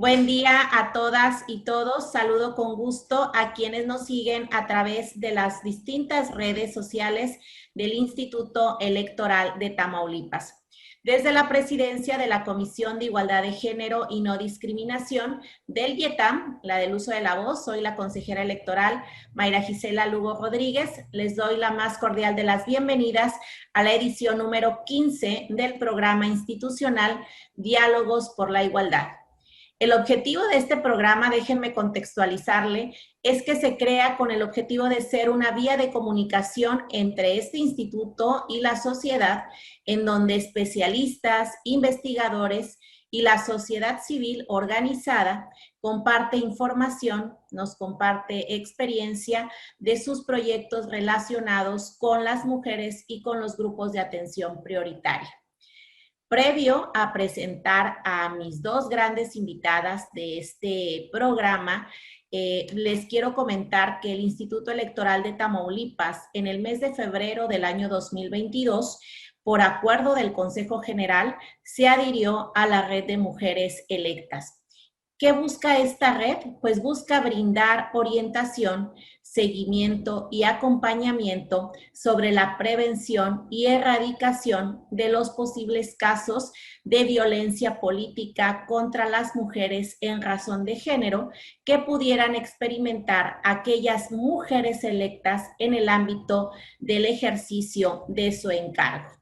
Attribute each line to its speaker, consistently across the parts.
Speaker 1: Buen día a todas y todos. Saludo con gusto a quienes nos siguen a través de las distintas redes sociales del Instituto Electoral de Tamaulipas. Desde la presidencia de la Comisión de Igualdad de Género y No Discriminación del IETAM, la del uso de la voz, soy la consejera electoral Mayra Gisela Lugo Rodríguez. Les doy la más cordial de las bienvenidas a la edición número 15 del programa institucional Diálogos por la Igualdad. El objetivo de este programa, déjenme contextualizarle, es que se crea con el objetivo de ser una vía de comunicación entre este instituto y la sociedad, en donde especialistas, investigadores y la sociedad civil organizada comparte información, nos comparte experiencia de sus proyectos relacionados con las mujeres y con los grupos de atención prioritaria. Previo a presentar a mis dos grandes invitadas de este programa, les quiero comentar que el Instituto Electoral de Tamaulipas, en el mes de febrero del año 2022, por acuerdo del Consejo General, se adhirió a la Red de Mujeres Electas. ¿Qué busca esta red? Pues busca brindar orientación, seguimiento y acompañamiento sobre la prevención y erradicación de los posibles casos de violencia política contra las mujeres en razón de género que pudieran experimentar aquellas mujeres electas en el ámbito del ejercicio de su encargo.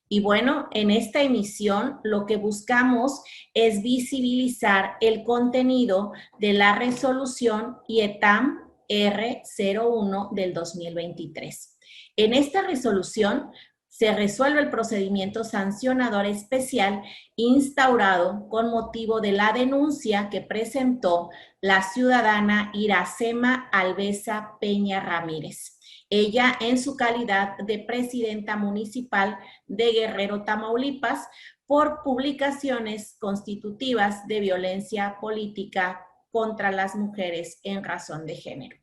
Speaker 1: Y bueno, en esta emisión lo que buscamos es visibilizar el contenido de la resolución IETAM R01 del 2023. En esta resolución se resuelve el procedimiento sancionador especial instaurado con motivo de la denuncia que presentó la ciudadana Iracema Alvesa Peña Ramírez. Ella, en su calidad de presidenta municipal de Guerrero, Tamaulipas, por publicaciones constitutivas de violencia política contra las mujeres en razón de género.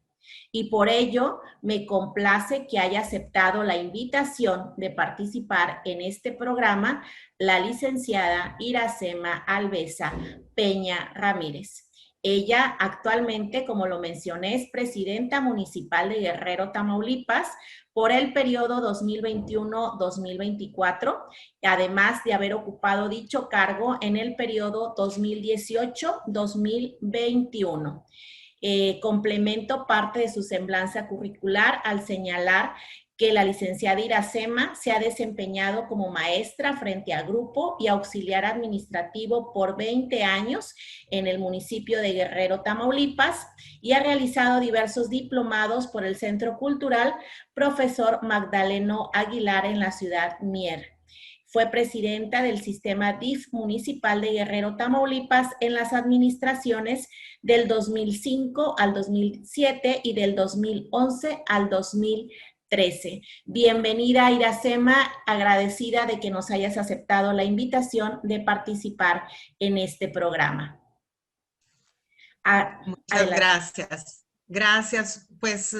Speaker 1: Y por ello me complace que haya aceptado la invitación de participar en este programa la licenciada Iracema Alvesa Peña Ramírez. Ella actualmente, como lo mencioné, es presidenta municipal de Guerrero, Tamaulipas, por el periodo 2021-2024, además de haber ocupado dicho cargo en el periodo 2018-2021. Complemento parte de su semblanza curricular al señalar que la licenciada Iracema se ha desempeñado como maestra frente a grupo y auxiliar administrativo por 20 años en el municipio de Guerrero, Tamaulipas, y ha realizado diversos diplomados por el Centro Cultural Profesor Magdaleno Aguilar en la ciudad Mier. Fue presidenta del sistema DIF municipal de Guerrero, Tamaulipas, en las administraciones del 2005 al 2007 y del 2011 al 2013. Bienvenida, Iracema, agradecida de que nos hayas aceptado la invitación de participar en este programa.
Speaker 2: Muchas gracias. Gracias, pues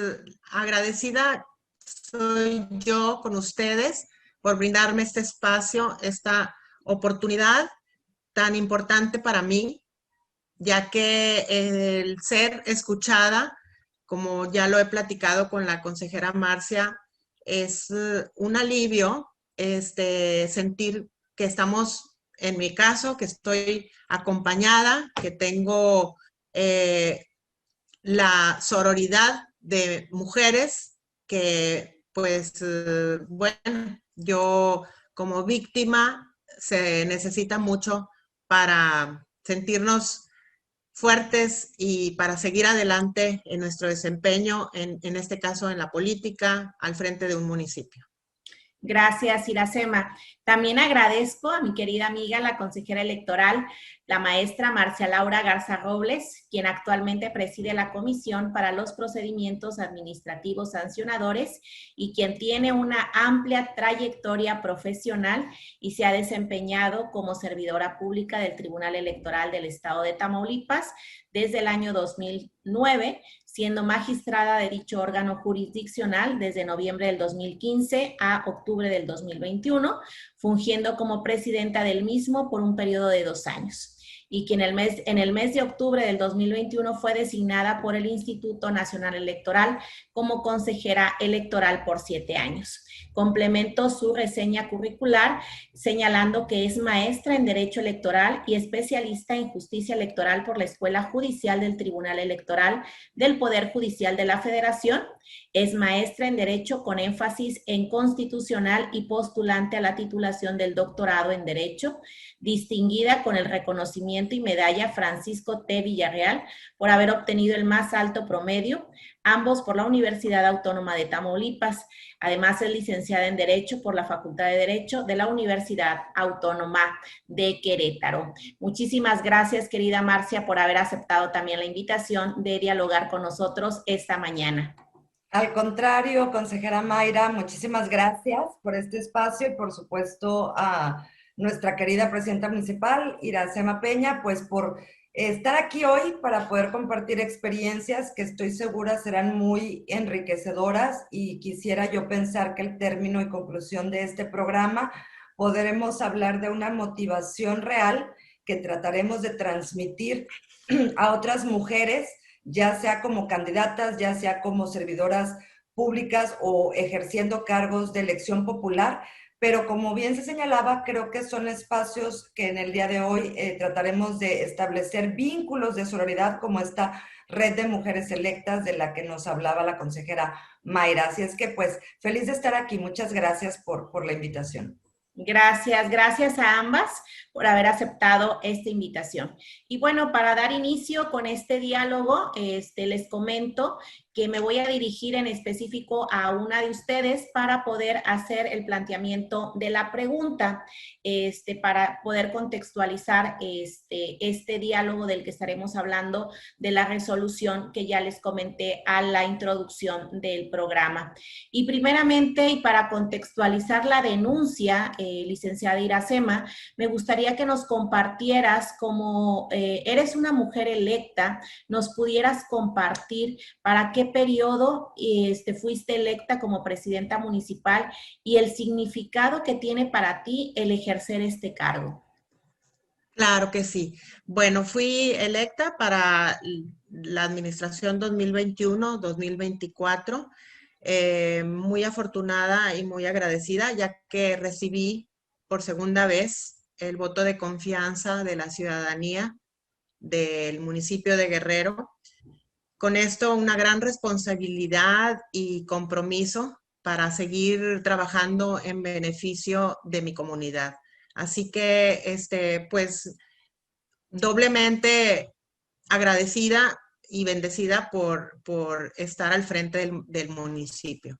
Speaker 2: agradecida soy yo con ustedes por brindarme este espacio, esta oportunidad tan importante para mí, ya que el ser escuchada, como ya lo he platicado con la consejera Marcia, es un alivio sentir que estamos, en mi caso, que estoy acompañada, que tengo la sororidad de mujeres que, pues, bueno, yo como víctima se necesita mucho para sentirnos fuertes y para seguir adelante en nuestro desempeño, en este caso en la política, al frente de un municipio.
Speaker 1: Gracias, Iracema. También agradezco a mi querida amiga, la consejera electoral, la maestra Marcia Laura Garza Robles, quien actualmente preside la Comisión para los Procedimientos Administrativos Sancionadores y quien tiene una amplia trayectoria profesional y se ha desempeñado como servidora pública del Tribunal Electoral del Estado de Tamaulipas desde el año 2009, siendo magistrada de dicho órgano jurisdiccional desde noviembre del 2015 a octubre del 2021, fungiendo como presidenta del mismo por un periodo de 2 años. y que en el mes de octubre del 2021 fue designada por el Instituto Nacional Electoral como consejera electoral por 7 años. Complementó su reseña curricular señalando que es maestra en Derecho Electoral y especialista en Justicia Electoral por la Escuela Judicial del Tribunal Electoral del Poder Judicial de la Federación. Es maestra en Derecho con énfasis en Constitucional y postulante a la titulación del doctorado en Derecho, distinguida con el reconocimiento y medalla Francisco T. Villarreal por haber obtenido el más alto promedio, ambos por la Universidad Autónoma de Tamaulipas. Además, es licenciada en Derecho por la Facultad de Derecho de la Universidad Autónoma de Querétaro. Muchísimas gracias, querida Marcia, por haber aceptado también la invitación de dialogar con nosotros esta mañana.
Speaker 3: Al contrario, consejera Mayra, muchísimas gracias por este espacio y por supuesto a nuestra querida presidenta municipal, Iracema Peña, pues por estar aquí hoy para poder compartir experiencias que estoy segura serán muy enriquecedoras, y quisiera yo pensar que el término y conclusión de este programa podremos hablar de una motivación real que trataremos de transmitir a otras mujeres, ya sea como candidatas, ya sea como servidoras públicas o ejerciendo cargos de elección popular, pero como bien se señalaba, creo que son espacios que en el día de hoy trataremos de establecer vínculos de sororidad, como esta red de mujeres electas de la que nos hablaba la consejera Mayra. Así es que pues feliz de estar aquí. Muchas gracias por la invitación.
Speaker 1: Gracias a ambas por haber aceptado esta invitación. Y bueno, para dar inicio con este diálogo, les comento que me voy a dirigir en específico a una de ustedes para poder hacer el planteamiento de la pregunta, para poder contextualizar este diálogo del que estaremos hablando, de la resolución que ya les comenté a la introducción del programa. Y primeramente, y para contextualizar la denuncia, licenciada Iracema, me gustaría que nos compartieras, como eres una mujer electa, nos pudieras compartir para qué periodo fuiste electa como presidenta municipal y el significado que tiene para ti el ejercer este cargo.
Speaker 2: Claro que sí. Bueno, fui electa para la administración 2021-2024. Muy afortunada y muy agradecida, ya que recibí por segunda vez el voto de confianza de la ciudadanía del municipio de Guerrero. Con esto, una gran responsabilidad y compromiso para seguir trabajando en beneficio de mi comunidad. Así que, pues, doblemente agradecida y bendecida por estar al frente del municipio.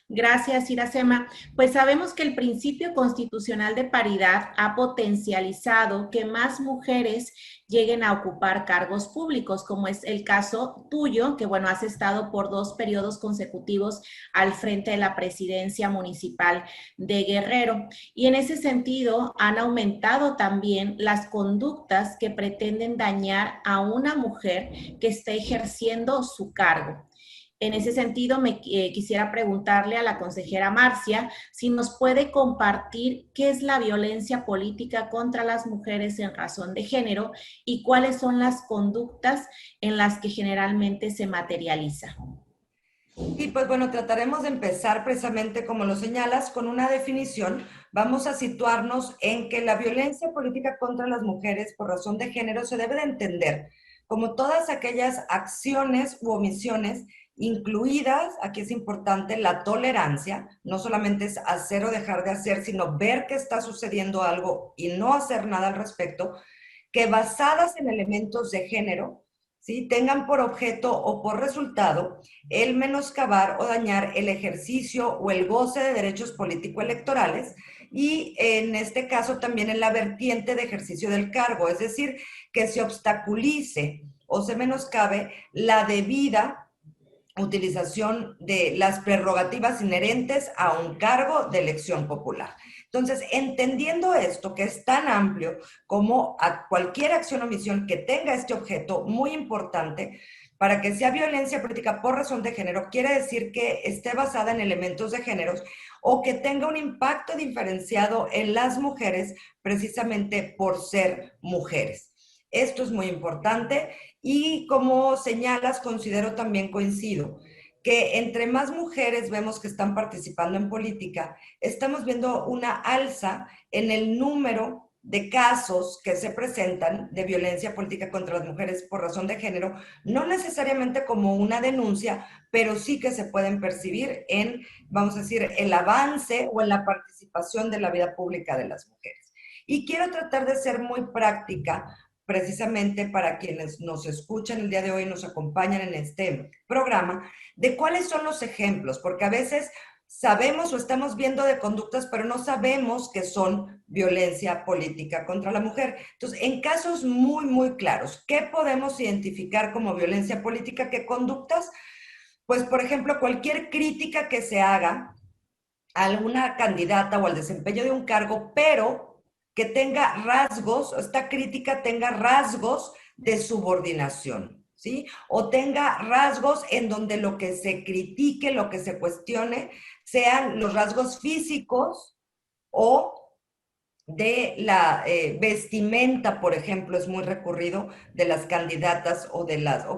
Speaker 1: Gracias, Iracema. Pues sabemos que el principio constitucional de paridad ha potencializado que más mujeres lleguen a ocupar cargos públicos, como es el caso tuyo, que bueno, has estado por 2 periodos consecutivos al frente de la presidencia municipal de Guerrero. Y en ese sentido, han aumentado también las conductas que pretenden dañar a una mujer que está ejerciendo su cargo. En ese sentido, quisiera preguntarle a la consejera Marcia si nos puede compartir qué es la violencia política contra las mujeres en razón de género y cuáles son las conductas en las que generalmente se materializa.
Speaker 3: Y pues bueno, trataremos de empezar precisamente como lo señalas, con una definición. Vamos a situarnos en que la violencia política contra las mujeres por razón de género se debe de entender como todas aquellas acciones u omisiones, incluidas, aquí es importante, la tolerancia. No solamente es hacer o dejar de hacer, sino ver que está sucediendo algo y no hacer nada al respecto, que basadas en elementos de género, ¿sí?, tengan por objeto o por resultado el menoscabar o dañar el ejercicio o el goce de derechos político-electorales, y en este caso también en la vertiente de ejercicio del cargo, es decir, que se obstaculice o se menoscabe la debida utilización de las prerrogativas inherentes a un cargo de elección popular. Entonces, entendiendo esto, que es tan amplio como a cualquier acción o omisión que tenga este objeto, muy importante, Para que sea violencia política por razón de género, quiere decir que esté basada en elementos de género o que tenga un impacto diferenciado en las mujeres precisamente por ser mujeres. Esto es muy importante y como señalas, considero también coincido que entre más mujeres vemos que están participando en política, estamos viendo una alza en el número de casos que se presentan de violencia política contra las mujeres por razón de género, no necesariamente como una denuncia, pero sí que se pueden percibir en, vamos a decir, el avance o en la participación de la vida pública de las mujeres. Y quiero tratar de ser muy práctica, precisamente para quienes nos escuchan el día de hoy y nos acompañan en este programa, de cuáles son los ejemplos, porque a veces sabemos o estamos viendo de conductas, pero no sabemos que son violencia política contra la mujer. Entonces, en casos muy, muy claros, ¿qué podemos identificar como violencia política? ¿Qué conductas? Pues, por ejemplo, cualquier crítica que se haga a alguna candidata o al desempeño de un cargo, pero que tenga rasgos, esta crítica tenga rasgos de subordinación, ¿sí? O tenga rasgos en donde lo que se critique, lo que se cuestione, sean los rasgos físicos o de la vestimenta, por ejemplo, es muy recurrido de las candidatas o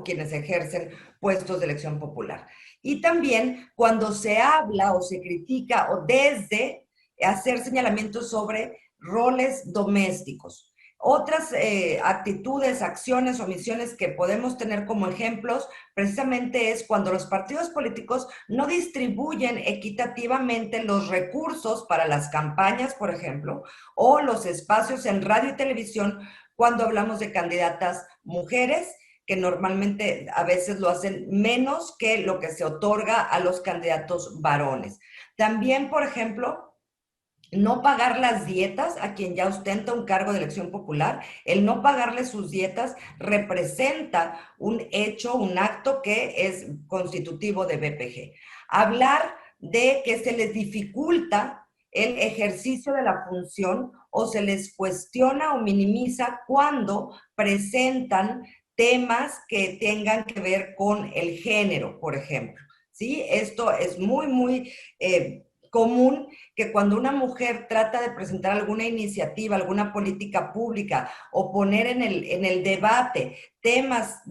Speaker 3: quienes ejercen puestos de elección popular. Y también cuando se habla o se critica o desde hacer señalamientos sobre roles domésticos. Otras actitudes, acciones, omisiones que podemos tener como ejemplos precisamente es cuando los partidos políticos no distribuyen equitativamente los recursos para las campañas, por ejemplo, o los espacios en radio y televisión cuando hablamos de candidatas mujeres, que normalmente a veces lo hacen menos que lo que se otorga a los candidatos varones. También, por ejemplo, no pagar las dietas a quien ya ostenta un cargo de elección popular, el no pagarle sus dietas representa un hecho, un acto que es constitutivo de BPG. Hablar de que se les dificulta el ejercicio de la función o se les cuestiona o minimiza cuando presentan temas que tengan que ver con el género, por ejemplo. ¿Sí? Esto es muy común, que cuando una mujer trata de presentar alguna iniciativa, alguna política pública o poner en el debate temas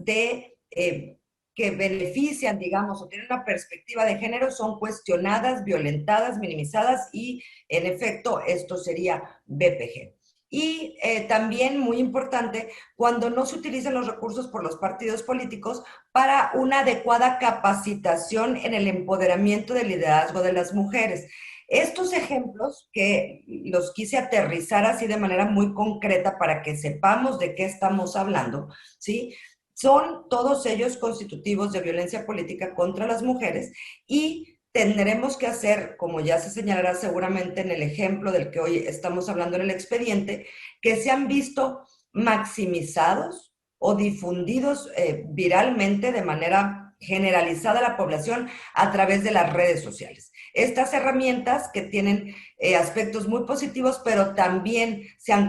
Speaker 3: que benefician, digamos, o tienen una perspectiva de género, son cuestionadas, violentadas, minimizadas y, en efecto, esto sería BPG. Y también, muy importante, cuando no se utilizan los recursos por los partidos políticos para una adecuada capacitación en el empoderamiento del liderazgo de las mujeres. Estos ejemplos que los quise aterrizar así de manera muy concreta para que sepamos de qué estamos hablando, ¿sí? Son todos ellos constitutivos de violencia política contra las mujeres y tendremos que hacer, como ya se señalará seguramente en el ejemplo del que hoy estamos hablando en el expediente, que se han visto maximizados o difundidos viralmente de manera generalizada a la población a través de las redes sociales. Estas herramientas que tienen aspectos muy positivos, pero también se han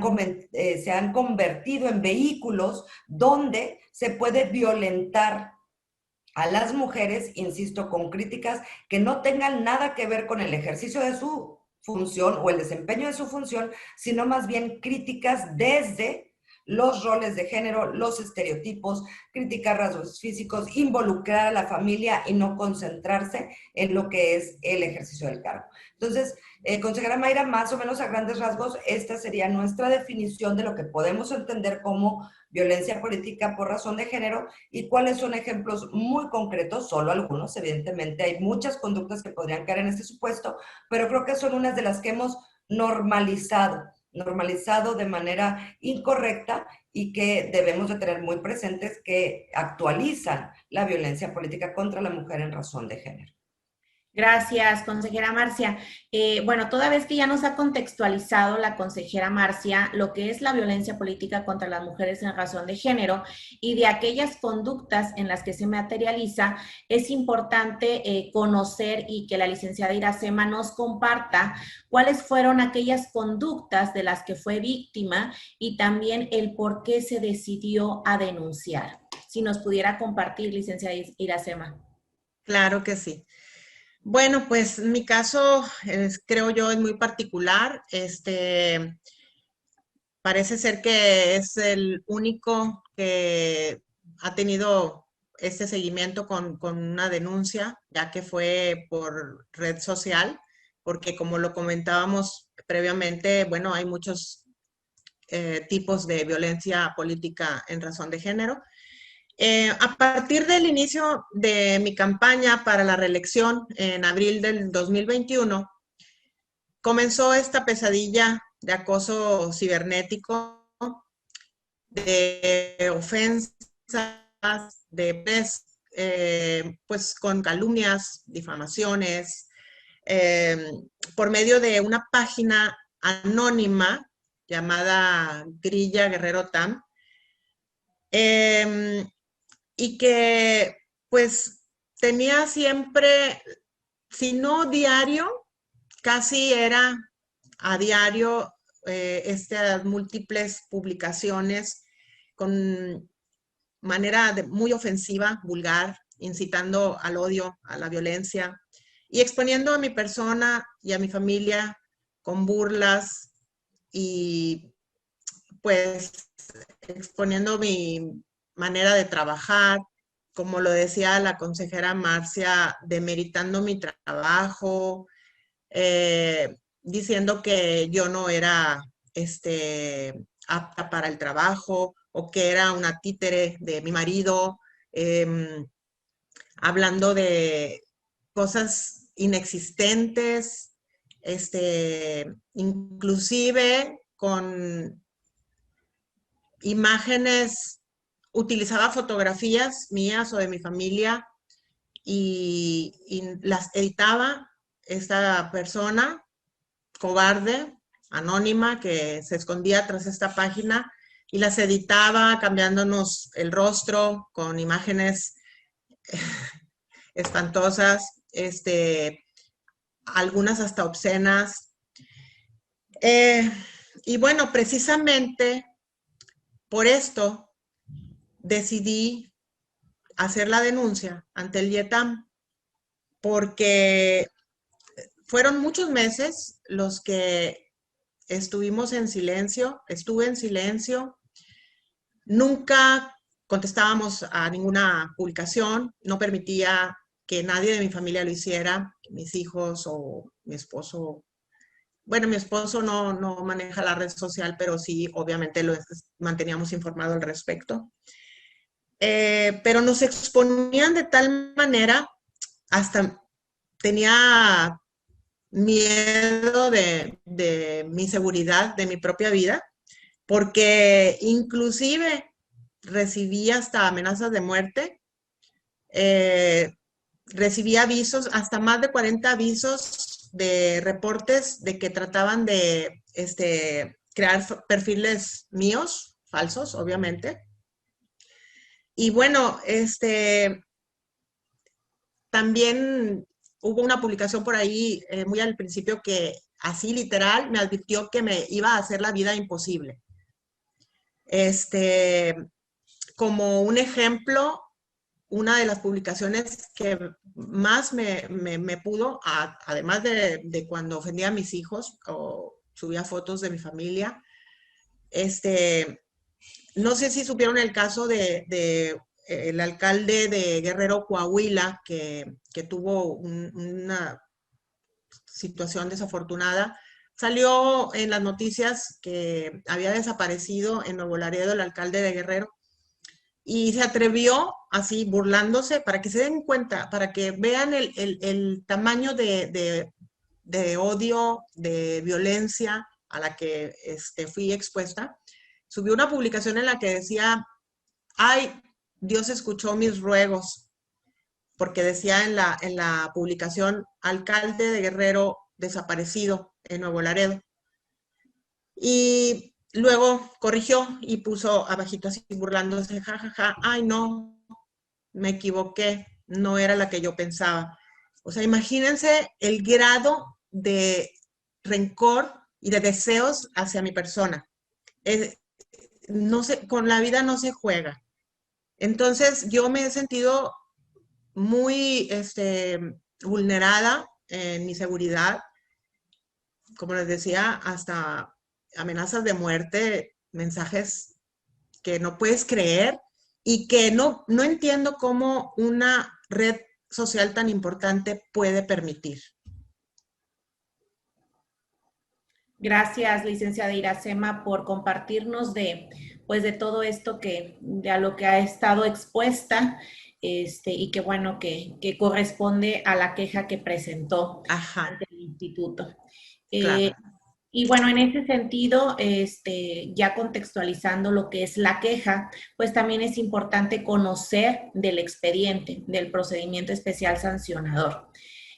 Speaker 3: convertido en vehículos donde se puede violentar a las mujeres, insisto, con críticas que no tengan nada que ver con el ejercicio de su función o el desempeño de su función, sino más bien críticas desde los roles de género, los estereotipos, criticar rasgos físicos, involucrar a la familia y no concentrarse en lo que es el ejercicio del cargo. Entonces, consejera Mayra, más o menos a grandes rasgos, esta sería nuestra definición de lo que podemos entender como violencia política por razón de género y cuáles son ejemplos muy concretos, solo algunos, evidentemente hay muchas conductas que podrían caer en este supuesto, pero creo que son unas de las que hemos normalizado de manera incorrecta y que debemos de tener muy presentes, que actualizan la violencia política contra la mujer en razón de género.
Speaker 1: Gracias, consejera Marcia. Bueno, toda vez que ya nos ha contextualizado la consejera Marcia lo que es la violencia política contra las mujeres en razón de género y de aquellas conductas en las que se materializa, es importante conocer y que la licenciada Iracema nos comparta cuáles fueron aquellas conductas de las que fue víctima y también el por qué se decidió a denunciar. si nos pudiera compartir, licenciada Iracema.
Speaker 2: Claro que sí. Bueno, pues mi caso, creo yo, es muy particular. Parece ser que es el único que ha tenido este seguimiento con una denuncia, ya que fue por red social, porque como lo comentábamos previamente, bueno, hay muchos tipos de violencia política en razón de género. A partir del inicio de mi campaña para la reelección en abril del 2021, comenzó esta pesadilla de acoso cibernético, de ofensas, pues con calumnias, difamaciones, por medio de una página anónima llamada Grilla Guerrero Tam, y que pues tenía siempre, si no diario, casi era a diario estas múltiples publicaciones con manera muy ofensiva, vulgar, incitando al odio, a la violencia y exponiendo a mi persona y a mi familia con burlas y pues exponiendo mi manera de trabajar, como lo decía la consejera Marcia, demeritando mi trabajo, diciendo que yo no era apta para el trabajo o que era una títere de mi marido, hablando de cosas inexistentes, inclusive con imágenes, utilizaba fotografías mías o de mi familia y las editaba esta persona cobarde, anónima, que se escondía tras esta página y las editaba cambiándonos el rostro con imágenes espantosas, algunas hasta obscenas. Y bueno, precisamente por esto decidí hacer la denuncia ante el IETAM, porque fueron muchos meses los que estuvimos en silencio, estuve en silencio, nunca contestábamos a ninguna publicación, no permitía que nadie de mi familia lo hiciera, mis hijos o mi esposo. Bueno, mi esposo no maneja la red social, pero sí, obviamente lo manteníamos informado al respecto. Pero nos exponían de tal manera, hasta tenía miedo de mi seguridad, de mi propia vida, porque inclusive recibí hasta amenazas de muerte, recibí avisos, hasta más de 40 avisos de reportes de que trataban de crear perfiles míos, falsos, obviamente. Y bueno, también hubo una publicación por ahí muy al principio que así literal me advirtió que me iba a hacer la vida imposible. Como un ejemplo, una de las publicaciones que más me pudo, además de cuando ofendía a mis hijos o subía fotos de mi familia, no sé si supieron el caso de el alcalde de Guerrero, Coahuila, que tuvo una situación desafortunada. Salió en las noticias que había desaparecido en Nuevo Laredo el alcalde de Guerrero y se atrevió así burlándose para que se den cuenta, para que vean el tamaño de odio, de violencia a la que fui expuesta. Subió una publicación en la que decía, ay, Dios escuchó mis ruegos, porque decía en la publicación, alcalde de Guerrero desaparecido en Nuevo Laredo. Y luego corrigió y puso abajito así burlándose, jajaja, ay no, me equivoqué, no era la que yo pensaba. O sea, imagínense el grado de rencor y de deseos hacia mi persona. No sé, con la vida no se juega. Entonces, yo me he sentido muy vulnerada en mi seguridad, como les decía, hasta amenazas de muerte, mensajes que no puedes creer y que no entiendo cómo una red social tan importante puede permitir.
Speaker 1: Gracias, licenciada Iracema, por compartirnos pues de todo esto de a lo que ha estado expuesta, y que bueno, que corresponde a la queja que presentó
Speaker 2: Ajá,
Speaker 1: ante el instituto.
Speaker 2: claro.
Speaker 1: Y bueno, en ese sentido, ya contextualizando lo que es la queja, pues también es importante conocer del expediente, del procedimiento especial sancionador.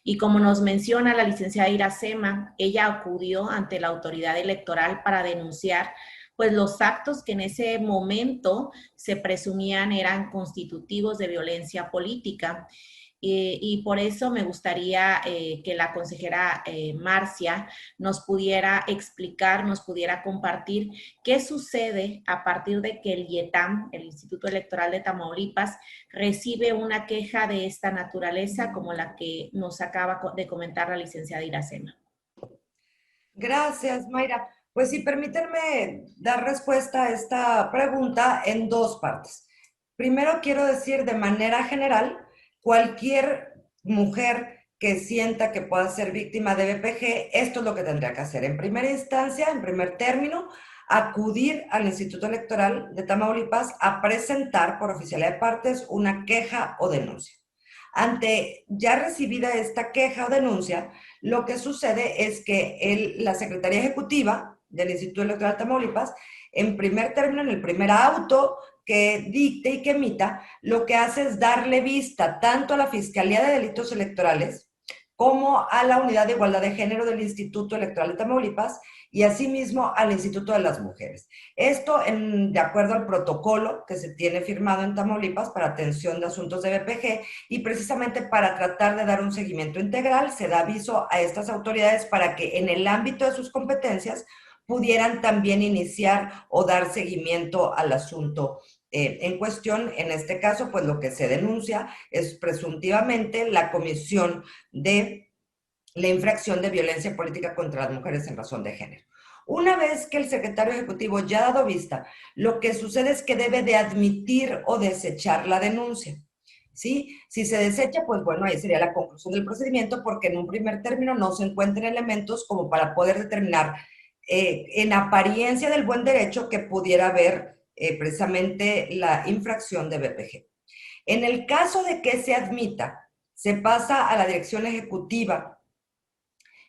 Speaker 1: Y como nos menciona la licenciada Iracema, ella acudió ante la autoridad electoral para denunciar pues los actos que en ese momento se presumían eran constitutivos de violencia política. Y por eso me gustaría que la consejera Marcia nos pudiera explicar, nos pudiera compartir qué sucede a partir de que el IETAM, el Instituto Electoral de Tamaulipas, recibe una queja de esta naturaleza como la que nos acaba de comentar la licenciada Iracema.
Speaker 3: Gracias, Mayra. Pues sí, permítanme dar respuesta a esta pregunta en dos partes. Primero, quiero decir de manera general, cualquier mujer que sienta que pueda ser víctima de BPG, esto es lo que tendría que hacer. En primera instancia, en primer término, acudir al Instituto Electoral de Tamaulipas a presentar por oficialidad de partes una queja o denuncia. Ante ya recibida esta queja o denuncia, lo que sucede es que la Secretaría Ejecutiva del Instituto Electoral de Tamaulipas, en primer término, en el primer auto que dicte y que emita, lo que hace es darle vista tanto a la Fiscalía de Delitos Electorales como a la Unidad de Igualdad de Género del Instituto Electoral de Tamaulipas y asimismo al Instituto de las Mujeres. Esto de acuerdo al protocolo que se tiene firmado en Tamaulipas para atención de asuntos de BPG y precisamente para tratar de dar un seguimiento integral, se da aviso a estas autoridades para que en el ámbito de sus competencias pudieran también iniciar o dar seguimiento al asunto en cuestión. En este caso, pues lo que se denuncia es presuntivamente la comisión de la infracción de violencia política contra las mujeres en razón de género. Una vez que el secretario ejecutivo ya ha dado vista, lo que sucede es que debe de admitir o desechar la denuncia. ¿Sí? Si se desecha, pues bueno, ahí sería la conclusión del procedimiento porque en un primer término no se encuentran elementos como para poder determinar en apariencia del buen derecho que pudiera haber precisamente la infracción de BPG. En el caso de que se admita, se pasa a la dirección ejecutiva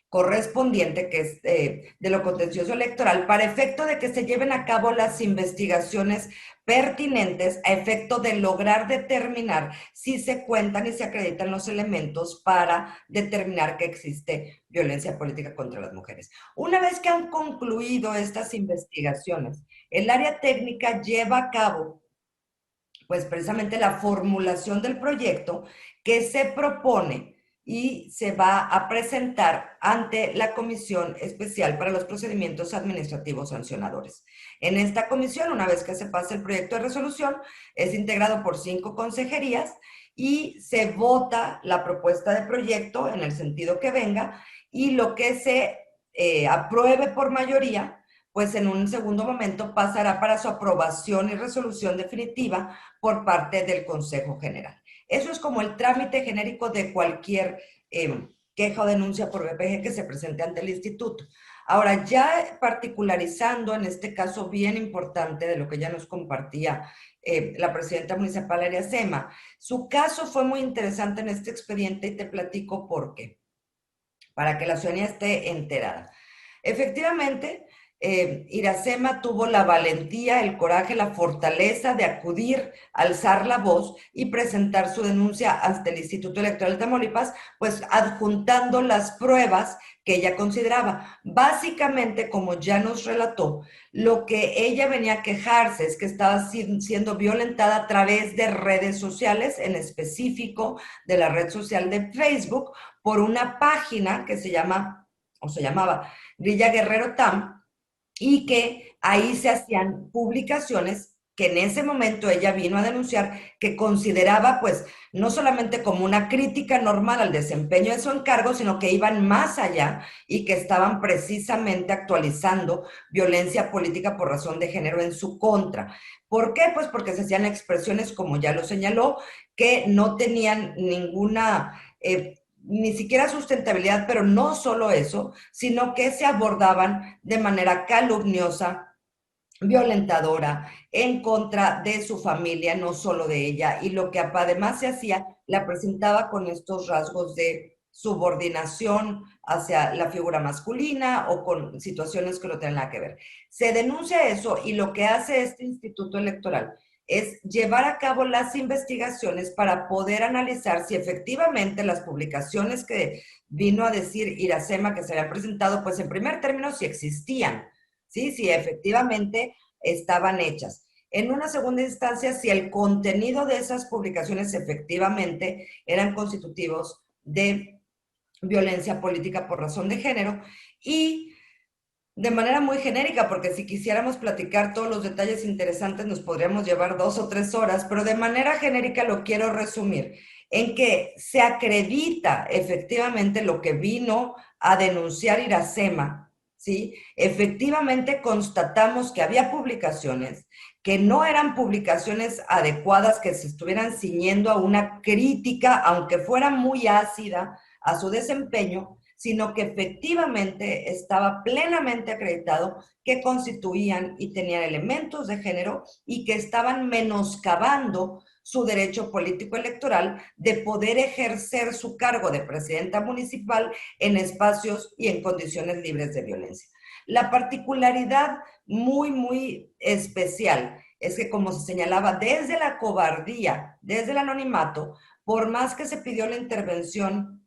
Speaker 3: correspondiente, que es de lo contencioso electoral, para efecto de que se lleven a cabo las investigaciones pertinentes a efecto de lograr determinar si se cuentan y se acreditan los elementos para determinar que existe violencia política contra las mujeres. Una vez que han concluido estas investigaciones, el área técnica lleva a cabo pues precisamente la formulación del proyecto que se propone y se va a presentar ante la Comisión Especial para los Procedimientos Administrativos Sancionadores. En esta comisión, una vez que se pase el proyecto de resolución, es integrado por 5 consejerías y se vota la propuesta de proyecto en el sentido que venga y lo que se apruebe por mayoría, pues en un segundo momento pasará para su aprobación y resolución definitiva por parte del Consejo General. Eso es como el trámite genérico de cualquier queja o denuncia por BPG que se presente ante el instituto. Ahora, ya particularizando en este caso bien importante de lo que ya nos compartía la presidenta municipal Iracema, su caso fue muy interesante en este expediente y te platico por qué, para que la ciudadanía esté enterada. Efectivamente, Iracema tuvo la valentía, el coraje, la fortaleza de acudir, alzar la voz y presentar su denuncia ante el Instituto Electoral de Tamaulipas, pues adjuntando las pruebas que ella consideraba. Básicamente, como ya nos relató, lo que ella venía a quejarse es que estaba siendo violentada a través de redes sociales, en específico de la red social de Facebook, por una página que se llamaba Grilla Guerrero Tam, y que ahí se hacían publicaciones que en ese momento ella vino a denunciar que consideraba pues no solamente como una crítica normal al desempeño de su encargo, sino que iban más allá y que estaban precisamente actualizando violencia política por razón de género en su contra. ¿Por qué? Pues porque se hacían expresiones, como ya lo señaló, que no tenían ninguna, ni siquiera sustentabilidad, pero no solo eso, sino que se abordaban de manera calumniosa, violentadora, en contra de su familia, no solo de ella, y lo que además se hacía, la presentaba con estos rasgos de subordinación hacia la figura masculina o con situaciones que no tienen nada que ver. Se denuncia eso y lo que hace este instituto electoral es llevar a cabo las investigaciones para poder analizar si efectivamente las publicaciones que vino a decir Iracema que se habían presentado, pues en primer término si existían, ¿sí? Si efectivamente estaban hechas. En una segunda instancia, si el contenido de esas publicaciones efectivamente eran constitutivos de violencia política por razón de género, y de manera muy genérica, porque si quisiéramos platicar todos los detalles interesantes nos podríamos llevar 2 o 3 horas, pero de manera genérica lo quiero resumir en que se acredita efectivamente lo que vino a denunciar Iracema, ¿sí? Efectivamente constatamos que había publicaciones que no eran publicaciones adecuadas, que se estuvieran ciñendo a una crítica, aunque fuera muy ácida, a su desempeño, sino que efectivamente estaba plenamente acreditado que constituían y tenían elementos de género y que estaban menoscabando su derecho político electoral de poder ejercer su cargo de presidenta municipal en espacios y en condiciones libres de violencia. La particularidad muy especial es que, como se señalaba, desde la cobardía, desde el anonimato, por más que se pidió la intervención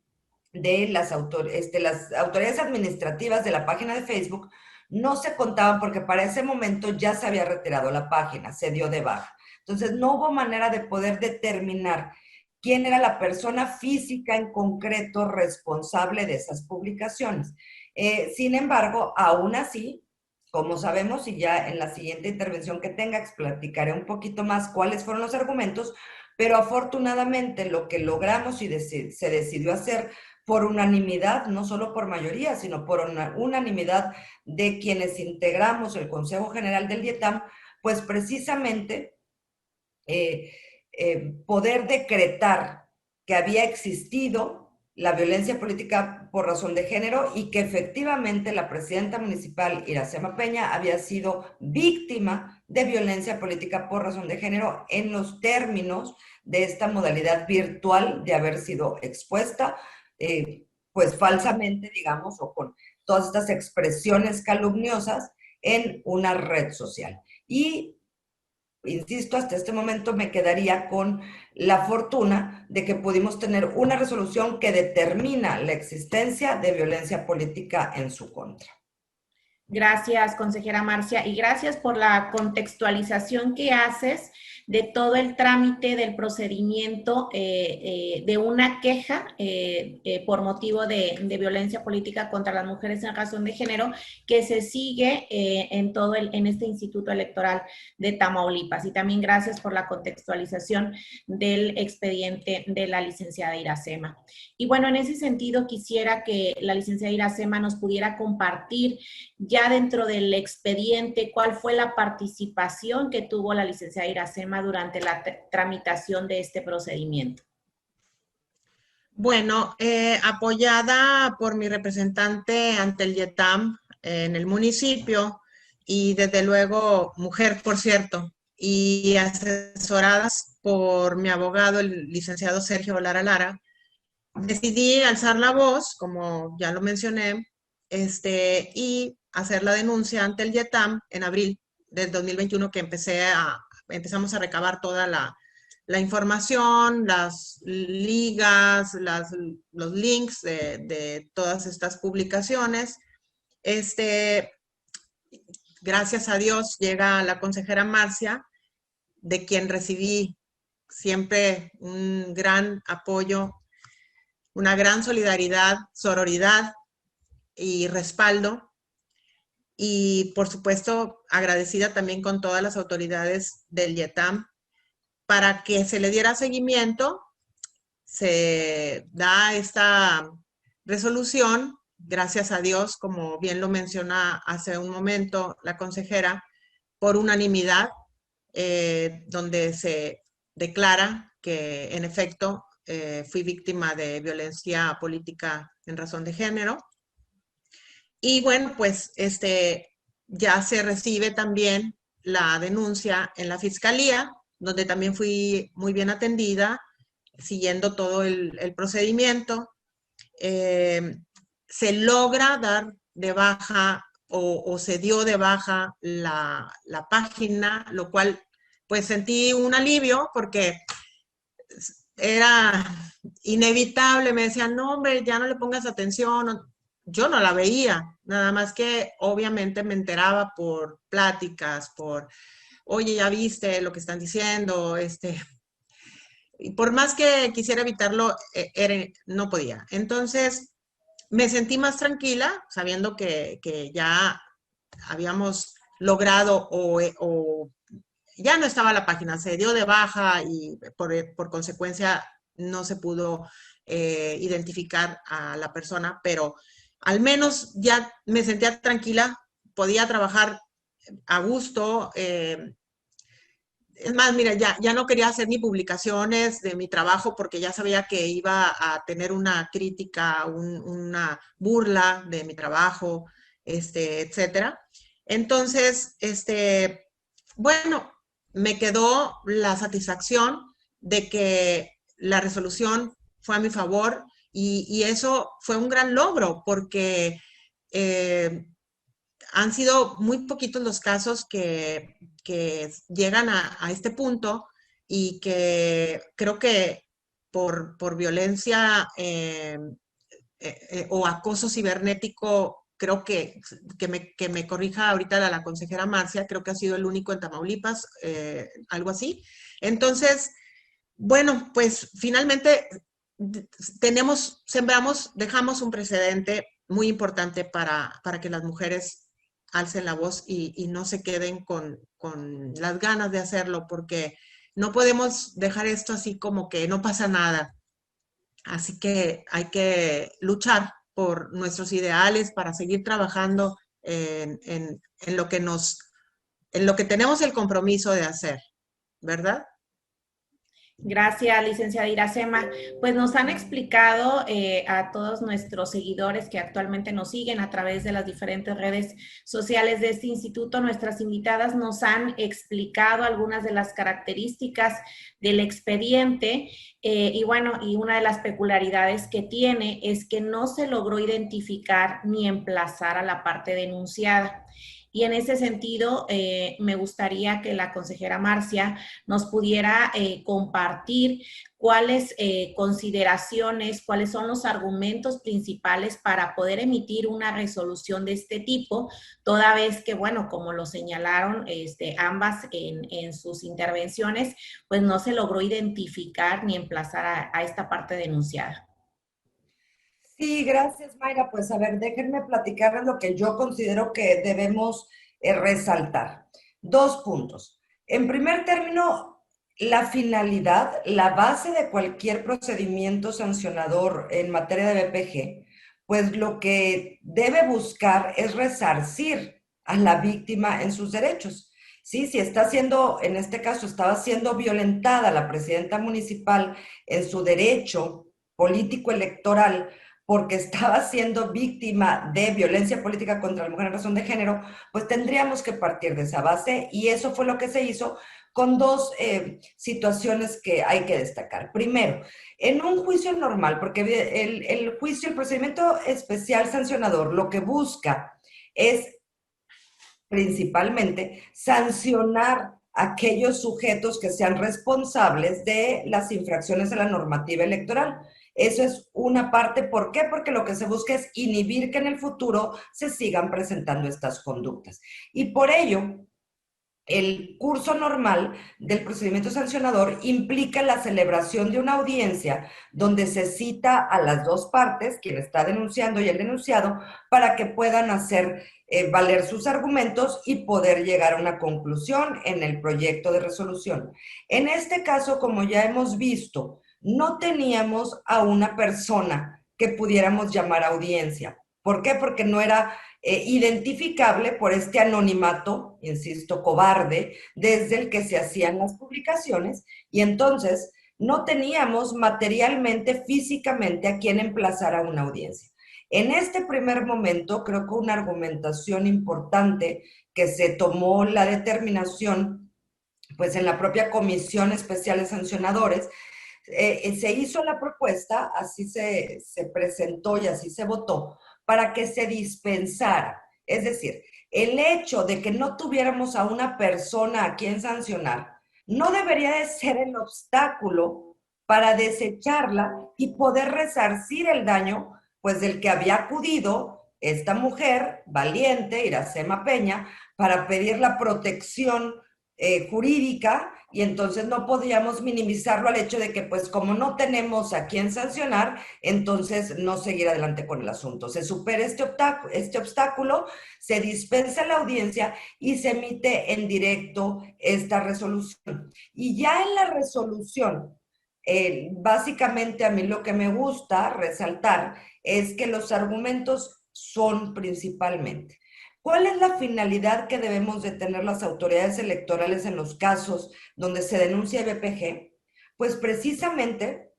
Speaker 3: de las autoridades administrativas de la página de Facebook, no se contaban porque para ese momento ya se había retirado la página, se dio de baja. Entonces no hubo manera de poder determinar quién era la persona física en concreto responsable de esas publicaciones. Sin embargo, aún así, como sabemos, y ya en la siguiente intervención que tenga, platicaré un poquito más cuáles fueron los argumentos, pero afortunadamente lo que logramos y se decidió hacer por unanimidad, no solo por mayoría, sino por unanimidad de quienes integramos el Consejo General del IETAM, pues precisamente poder decretar que había existido la violencia política por razón de género y que efectivamente la presidenta municipal Iracema Peña había sido víctima de violencia política por razón de género en los términos de esta modalidad virtual de haber sido expuesta pues falsamente, digamos, o con todas estas expresiones calumniosas en una red social. Y, insisto, hasta este momento me quedaría con la fortuna de que pudimos tener una resolución que determina la existencia de violencia política en su contra.
Speaker 1: Gracias, consejera Marcia, y gracias por la contextualización que haces de todo el trámite del procedimiento de una queja por motivo de violencia política contra las mujeres en razón de género que se sigue en este Instituto Electoral de Tamaulipas. Y también gracias por la contextualización del expediente de la licenciada Iracema. Y bueno, en ese sentido quisiera que la licenciada Iracema nos pudiera compartir ya dentro del expediente cuál fue la participación que tuvo la licenciada Iracema durante la tramitación de este procedimiento.
Speaker 2: Bueno, apoyada por mi representante ante el IETAM en el municipio y desde luego mujer, por cierto, y asesoradas por mi abogado, el licenciado Sergio Lara Lara, decidí alzar la voz, como ya lo mencioné, y hacer la denuncia ante el IETAM en abril del 2021, que empezamos a recabar toda la información, las ligas, los links de todas estas publicaciones. Gracias a Dios llega la consejera Marcia, de quien recibí siempre un gran apoyo, una gran solidaridad, sororidad y respaldo. y por supuesto agradecida también con todas las autoridades del IETAM para que se le diera seguimiento. Se da esta resolución, gracias a Dios, como bien lo menciona hace un momento la consejera, por unanimidad, donde se declara que en efecto fui víctima de violencia política en razón de género. Y bueno, pues ya se recibe también la denuncia en la fiscalía, donde también fui muy bien atendida, siguiendo todo el procedimiento. Se logra dar de baja o se dio de baja la página, lo cual pues sentí un alivio porque era inevitable. Me decían, no, hombre, ya no le pongas atención. Yo no la veía, nada más que obviamente me enteraba por pláticas, por, oye, ya viste lo que están diciendo, y por más que quisiera evitarlo, no podía. Entonces, me sentí más tranquila sabiendo que ya habíamos logrado o ya no estaba la página, se dio de baja y por consecuencia no se pudo identificar a la persona, pero al menos ya me sentía tranquila, podía trabajar a gusto. Es más, mira, ya no quería hacer ni publicaciones de mi trabajo porque ya sabía que iba a tener una crítica, una burla de mi trabajo, etcétera. Entonces, bueno, me quedó la satisfacción de que la resolución fue a mi favor y eso fue un gran logro porque eh, han sido muy poquitos los casos que llegan a este punto y que creo que por violencia o acoso cibernético, creo que me corrija ahorita la consejera Marcia, creo que ha sido el único en Tamaulipas, algo así. Entonces, bueno, pues finalmente sembramos, dejamos un precedente muy importante para que las mujeres alcen la voz y no se queden con las ganas de hacerlo, porque no podemos dejar esto así como que no pasa nada. Así que hay que luchar por nuestros ideales para seguir trabajando en lo que en lo que tenemos el compromiso de hacer, ¿verdad?
Speaker 1: Gracias, licenciada Iracema. Pues nos han explicado a todos nuestros seguidores que actualmente nos siguen a través de las diferentes redes sociales de este instituto. Nuestras invitadas nos han explicado algunas de las características del expediente y bueno, y una de las peculiaridades que tiene es que no se logró identificar ni emplazar a la parte denunciada. Y en ese sentido, me gustaría que la consejera Marcia nos pudiera compartir cuáles consideraciones, cuáles son los argumentos principales para poder emitir una resolución de este tipo, toda vez que, bueno, como lo señalaron ambas en sus intervenciones, pues no se logró identificar ni emplazar a esta parte denunciada.
Speaker 3: Sí, gracias, Mayra. Pues a ver, déjenme platicarles lo que yo considero que debemos resaltar. 2 puntos. En primer término, la finalidad, la base de cualquier procedimiento sancionador en materia de BPG, pues lo que debe buscar es resarcir a la víctima en sus derechos. Sí, si está siendo, en este caso, estaba siendo violentada la presidenta municipal en su derecho político electoral, porque estaba siendo víctima de violencia política contra la mujer en razón de género, pues tendríamos que partir de esa base y eso fue lo que se hizo con dos situaciones que hay que destacar. Primero, en un juicio normal, porque el juicio, el procedimiento especial sancionador, lo que busca es principalmente sancionar a aquellos sujetos que sean responsables de las infracciones de la normativa electoral. Eso es una parte. ¿Por qué? Porque lo que se busca es inhibir que en el futuro se sigan presentando estas conductas. Y por ello, el curso normal del procedimiento sancionador implica la celebración de una audiencia donde se cita a las dos partes, quien está denunciando y el denunciado, para que puedan hacer valer sus argumentos y poder llegar a una conclusión en el proyecto de resolución. En este caso, como ya hemos visto, no teníamos a una persona que pudiéramos llamar a audiencia. ¿Por qué? Porque no era identificable por este anonimato, insisto, cobarde, desde el que se hacían las publicaciones, y entonces no teníamos materialmente, físicamente, a quien emplazar a una audiencia. En este primer momento, creo que una argumentación importante que se tomó la determinación, pues en la propia Comisión Especial de Sancionadores, se hizo la propuesta, así se presentó y así se votó, para que se dispensara. Es decir, el hecho de que no tuviéramos a una persona a quien sancionar no debería de ser el obstáculo para desecharla y poder resarcir el daño, pues del que había acudido esta mujer valiente, Iracema Peña, para pedir la protección jurídica, y entonces no podíamos minimizarlo al hecho de que, pues, como no tenemos a quién sancionar, entonces no seguir adelante con el asunto. Se supera este obstáculo, se dispensa la audiencia y se emite en directo esta resolución. Y ya en la resolución, básicamente a mí lo que me gusta resaltar es que los argumentos son principalmente: ¿cuál es la finalidad que debemos de tener las autoridades electorales en los casos donde se denuncia BPG? Pues precisamente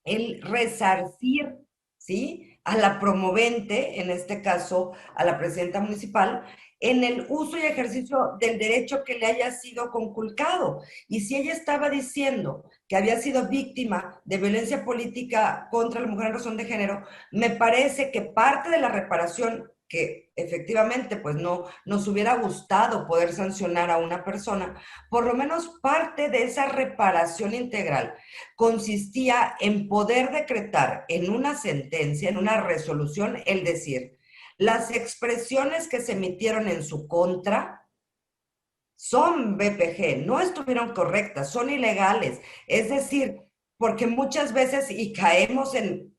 Speaker 3: el resarcir, ¿sí?, a la promovente, en este caso a la presidenta municipal, en el uso y ejercicio del derecho que le haya sido conculcado. Y si ella estaba diciendo que había sido víctima de violencia política contra la mujer en razón de género, me parece que parte de la reparación, que efectivamente pues no nos hubiera gustado poder sancionar a una persona, por lo menos parte de esa reparación integral consistía en poder decretar en una sentencia, en una resolución, el decir: las expresiones que se emitieron en su contra son BPG, no estuvieron correctas, son ilegales. Es decir, porque muchas veces, y caemos en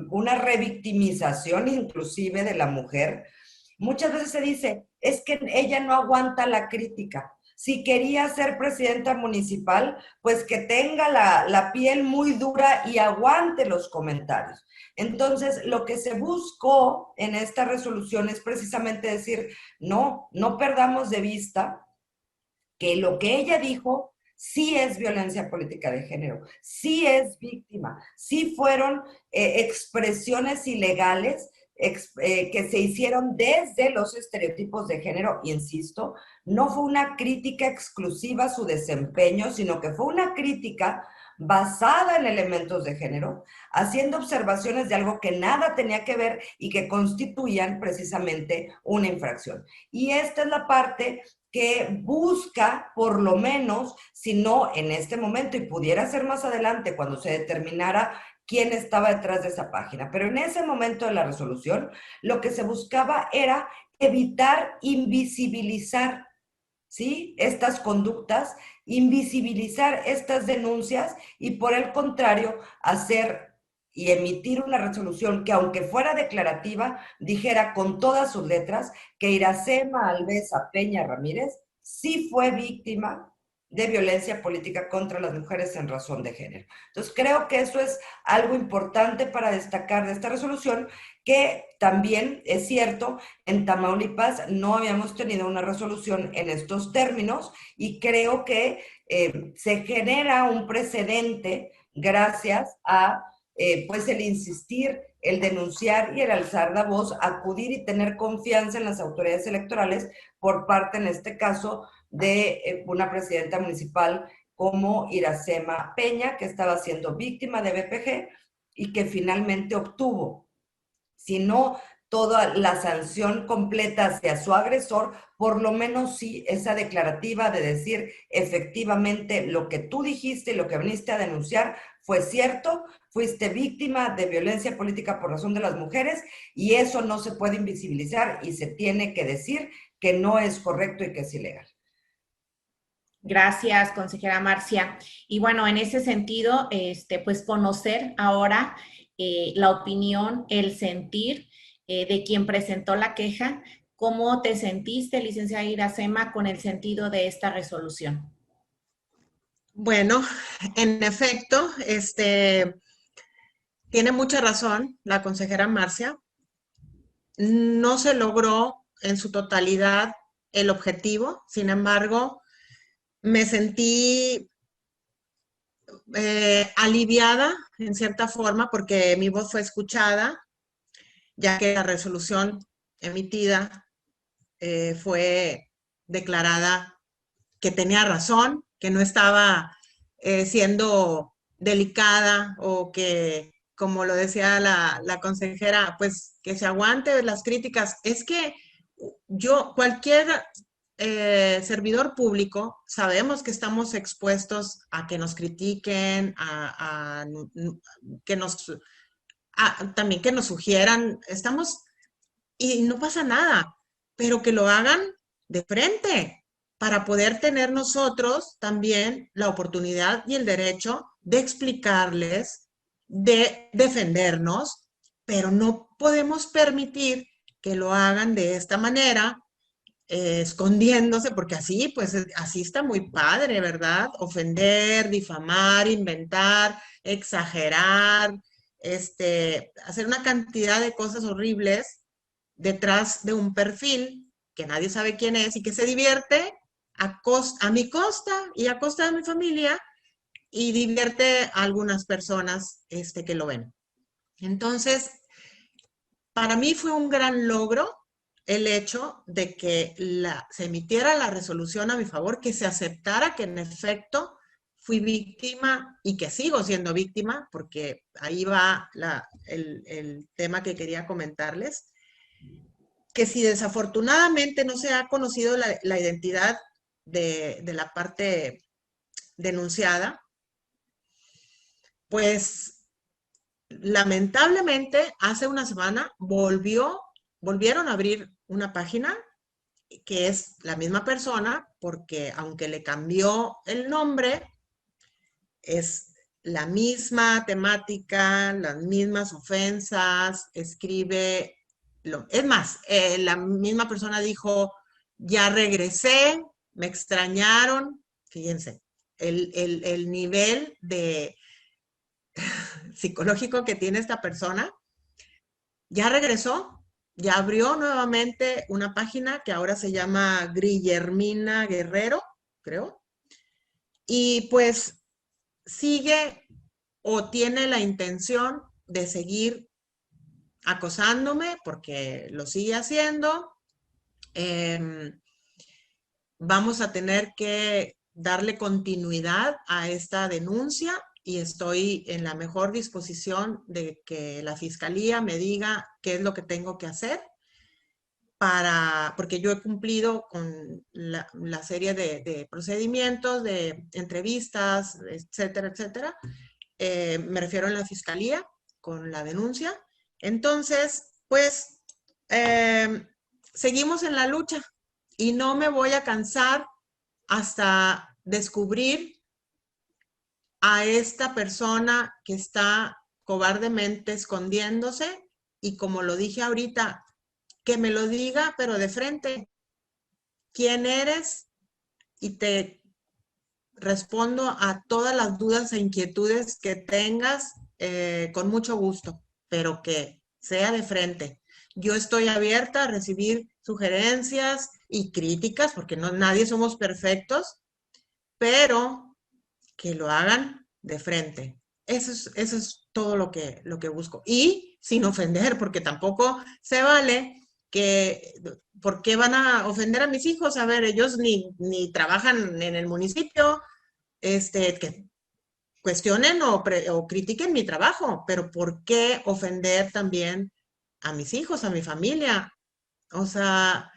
Speaker 3: una revictimización inclusive de la mujer, muchas veces se dice, es que ella no aguanta la crítica. Si quería ser presidenta municipal, pues que tenga la piel muy dura y aguante los comentarios. Entonces, lo que se buscó en esta resolución es precisamente decir, no perdamos de vista que lo que ella dijo sí es violencia política de género, sí es víctima, sí fueron expresiones ilegales que se hicieron desde los estereotipos de género, insisto, no fue una crítica exclusiva a su desempeño, sino que fue una crítica basada en elementos de género, haciendo observaciones de algo que nada tenía que ver y que constituían precisamente una infracción. Y esta es la parte que busca, por lo menos, si no en este momento, y pudiera ser más adelante cuando se determinara quién estaba detrás de esa página, pero en ese momento de la resolución, lo que se buscaba era evitar invisibilizar, ¿sí?, estas conductas, invisibilizar estas denuncias y, por el contrario, hacer y emitir una resolución que, aunque fuera declarativa, dijera con todas sus letras que Iracema Alvesa Peña Ramírez sí fue víctima de violencia política contra las mujeres en razón de género. Entonces, creo que eso es algo importante para destacar de esta resolución, que también es cierto, en Tamaulipas no habíamos tenido una resolución en estos términos, y creo que se genera un precedente gracias a pues el insistir, el denunciar y el alzar la voz, acudir y tener confianza en las autoridades electorales por parte, en este caso, de una presidenta municipal como Iracema Peña, que estaba siendo víctima de BPG y que finalmente obtuvo, si no toda la sanción completa hacia su agresor, por lo menos sí esa declarativa de decir efectivamente lo que tú dijiste y lo que viniste a denunciar fue cierto, fuiste víctima de violencia política por razón de las mujeres, y eso no se puede invisibilizar y se tiene que decir que no es correcto y que es ilegal.
Speaker 1: Gracias, consejera Marcia. Y bueno, en ese sentido, pues conocer ahora la opinión, el sentir de quien presentó la queja. ¿Cómo te sentiste, licenciada Iracema, con el sentido de esta resolución?
Speaker 2: Bueno, en efecto, tiene mucha razón la consejera Marcia. No se logró en su totalidad el objetivo, sin embargo, me sentí aliviada en cierta forma porque mi voz fue escuchada, ya que la resolución emitida fue declarada que tenía razón, que no estaba siendo delicada o que, como lo decía la consejera, pues que se aguante las críticas. Es que cualquier servidor público, sabemos que estamos expuestos a que nos critiquen, que también que nos sugieran, y no pasa nada, pero que lo hagan de frente para poder tener nosotros también la oportunidad y el derecho de explicarles, de defendernos, pero no podemos permitir que lo hagan de esta manera, escondiéndose, porque así, pues así está muy padre, ¿verdad? Ofender, difamar, inventar, exagerar, hacer una cantidad de cosas horribles detrás de un perfil que nadie sabe quién es y que se divierte a mi costa y a costa de mi familia y divierte a algunas personas que lo ven. Entonces, para mí fue un gran logro el hecho de que se emitiera la resolución a mi favor, que se aceptara que en efecto fui víctima y que sigo siendo víctima, porque ahí va el tema que quería comentarles, que si desafortunadamente no se ha conocido la identidad de la parte denunciada, pues lamentablemente hace una semana volvieron a abrir una página que es la misma persona, porque aunque le cambió el nombre, es la misma temática, las mismas ofensas, escribe, es más, la misma persona dijo, ya regresé, me extrañaron, fíjense, el nivel de psicológico que tiene esta persona, ya regresó, ya abrió nuevamente una página que ahora se llama Guillermina Guerrero, creo, y pues sigue o tiene la intención de seguir acosándome porque lo sigue haciendo. Vamos a tener que darle continuidad a esta denuncia y estoy en la mejor disposición de que la fiscalía me diga qué es lo que tengo que hacer porque yo he cumplido con la serie de procedimientos, de entrevistas, etcétera, etcétera. Me refiero a la fiscalía con la denuncia. Entonces, pues, seguimos en la lucha y no me voy a cansar hasta descubrir a esta persona que está cobardemente escondiéndose y, como lo dije ahorita, que me lo diga, pero de frente. ¿Quién eres? Y te respondo a todas las dudas e inquietudes que tengas con mucho gusto, pero que sea de frente. Yo estoy abierta a recibir sugerencias y críticas, porque nadie somos perfectos, pero que lo hagan de frente. Eso es todo lo que busco. Y sin ofender, porque tampoco se vale que, ¿por qué van a ofender a mis hijos? A ver, ellos ni trabajan en el municipio, que cuestionen o critiquen mi trabajo, pero ¿por qué ofender también a mis hijos, a mi familia? O sea,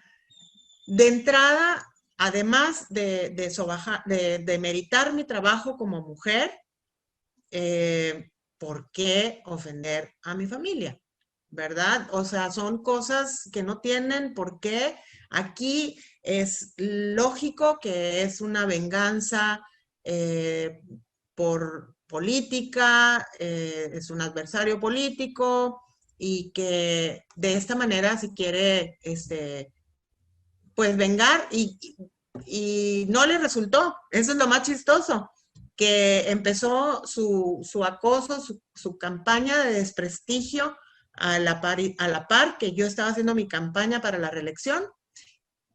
Speaker 2: de entrada, además de meritar mi trabajo como mujer, ¿por qué ofender a mi familia? ¿Verdad? O sea, son cosas que no tienen por qué Aquí es lógico que es una venganza por política, es un adversario político y que de esta manera se quiere pues vengar y no le resultó. Eso es lo más chistoso, que empezó su acoso, su campaña de desprestigio a la par que yo estaba haciendo mi campaña para la reelección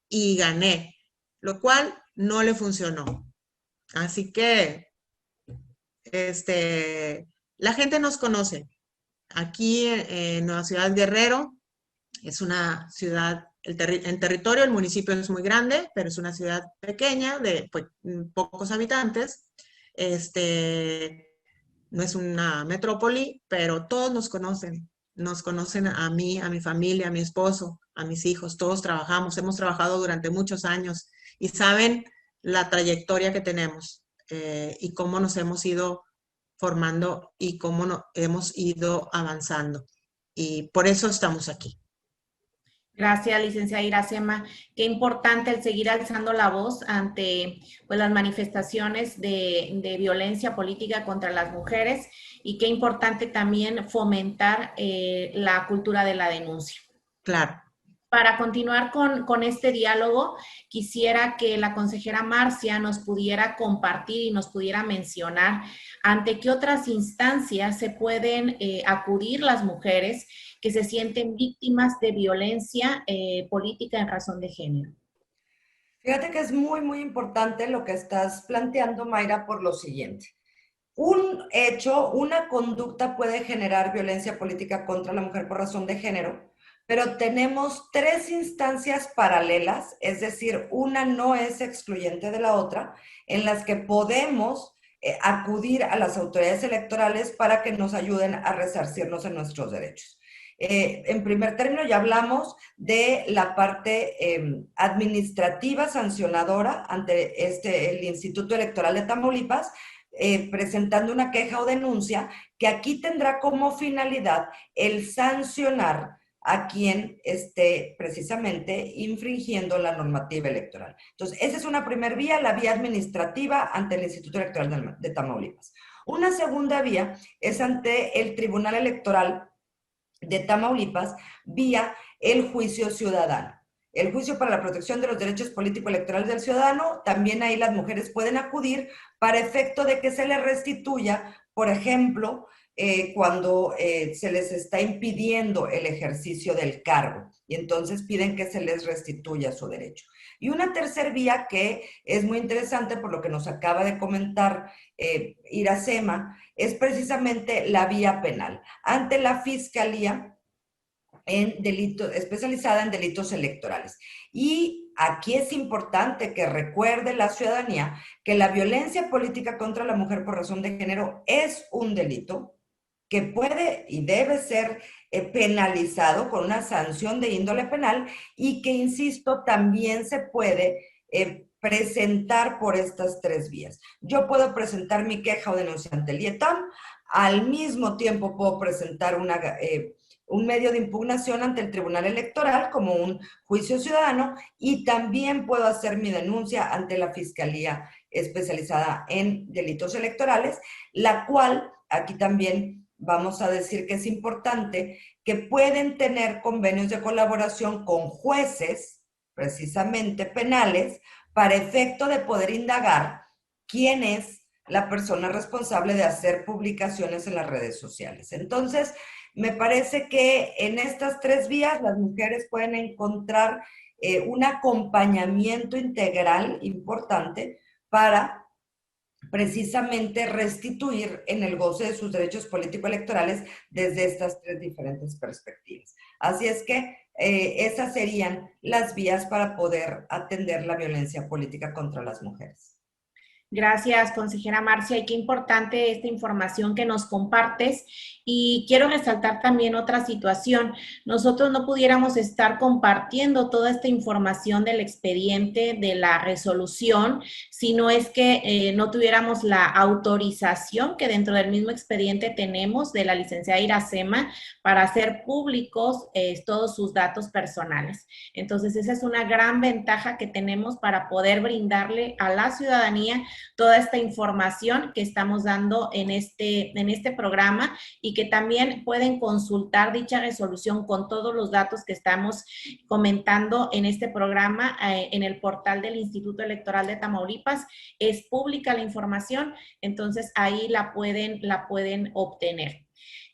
Speaker 2: y gané, lo cual no le funcionó. Así que la gente nos conoce. Aquí en Nueva Ciudad Guerrero es una ciudad, en territorio el municipio es muy grande, pero es una ciudad pequeña de pues, pocos habitantes. No es una metrópoli, pero todos nos conocen. Nos conocen a mí, a mi familia, a mi esposo, a mis hijos. Todos trabajamos, hemos trabajado durante muchos años y saben la trayectoria que tenemos y cómo nos hemos ido formando y cómo hemos ido avanzando. Y por eso estamos aquí.
Speaker 1: Gracias, licenciada Iracema. Qué importante el seguir alzando la voz ante pues, las manifestaciones de violencia política contra las mujeres y qué importante también fomentar la cultura de la denuncia.
Speaker 2: Claro.
Speaker 1: Para continuar con este diálogo, quisiera que la consejera Marcia nos pudiera compartir y nos pudiera mencionar ante qué otras instancias se pueden acudir las mujeres que se sienten víctimas de violencia política en razón de género.
Speaker 3: Fíjate que es muy, muy importante lo que estás planteando, Mayra, por lo siguiente. Un hecho, una conducta puede generar violencia política contra la mujer por razón de género, pero tenemos tres instancias paralelas, es decir, una no es excluyente de la otra, en las que podemos acudir a las autoridades electorales para que nos ayuden a resarcirnos en nuestros derechos. En primer término, ya hablamos de la parte administrativa sancionadora ante el Instituto Electoral de Tamaulipas, presentando una queja o denuncia que aquí tendrá como finalidad el sancionar a quien esté precisamente infringiendo la normativa electoral. Entonces, esa es una primera vía, la vía administrativa ante el Instituto Electoral de Tamaulipas. Una segunda vía es ante el Tribunal Electoral de Tamaulipas vía el juicio ciudadano. El juicio para la protección de los derechos político-electorales del ciudadano, también ahí las mujeres pueden acudir para efecto de que se les restituya, por ejemplo, cuando se les está impidiendo el ejercicio del cargo y entonces piden que se les restituya su derecho. Y una tercera vía que es muy interesante por lo que nos acaba de comentar Iracema, es precisamente la vía penal ante la Fiscalía especializada en delitos electorales. Y aquí es importante que recuerde la ciudadanía que la violencia política contra la mujer por razón de género es un delito que puede y debe ser penalizado con una sanción de índole penal y que, insisto, también se puede presentar por estas tres vías. Yo puedo presentar mi queja o denuncia ante el IETAM, al mismo tiempo puedo presentar un medio de impugnación ante el Tribunal Electoral como un juicio ciudadano y también puedo hacer mi denuncia ante la Fiscalía especializada en delitos electorales, la cual aquí también vamos a decir que es importante que pueden tener convenios de colaboración con jueces, precisamente penales, para efecto de poder indagar quién es la persona responsable de hacer publicaciones en las redes sociales. Entonces, me parece que en estas tres vías las mujeres pueden encontrar un acompañamiento integral importante para precisamente restituir en el goce de sus derechos político-electorales desde estas tres diferentes perspectivas. Así es que esas serían las vías para poder atender la violencia política contra las mujeres.
Speaker 1: Gracias, consejera Marcia, y qué importante esta información que nos compartes. Y quiero resaltar también otra situación. Nosotros no pudiéramos estar compartiendo toda esta información del expediente, de la resolución, si no es que no tuviéramos la autorización que dentro del mismo expediente tenemos de la licenciada Iracema para hacer públicos todos sus datos personales. Entonces, esa es una gran ventaja que tenemos para poder brindarle a la ciudadanía toda esta información que estamos dando en este programa, y que también pueden consultar dicha resolución con todos los datos que estamos comentando en este programa en el portal del Instituto Electoral de Tamaulipas. Es pública la información, entonces ahí la pueden obtener.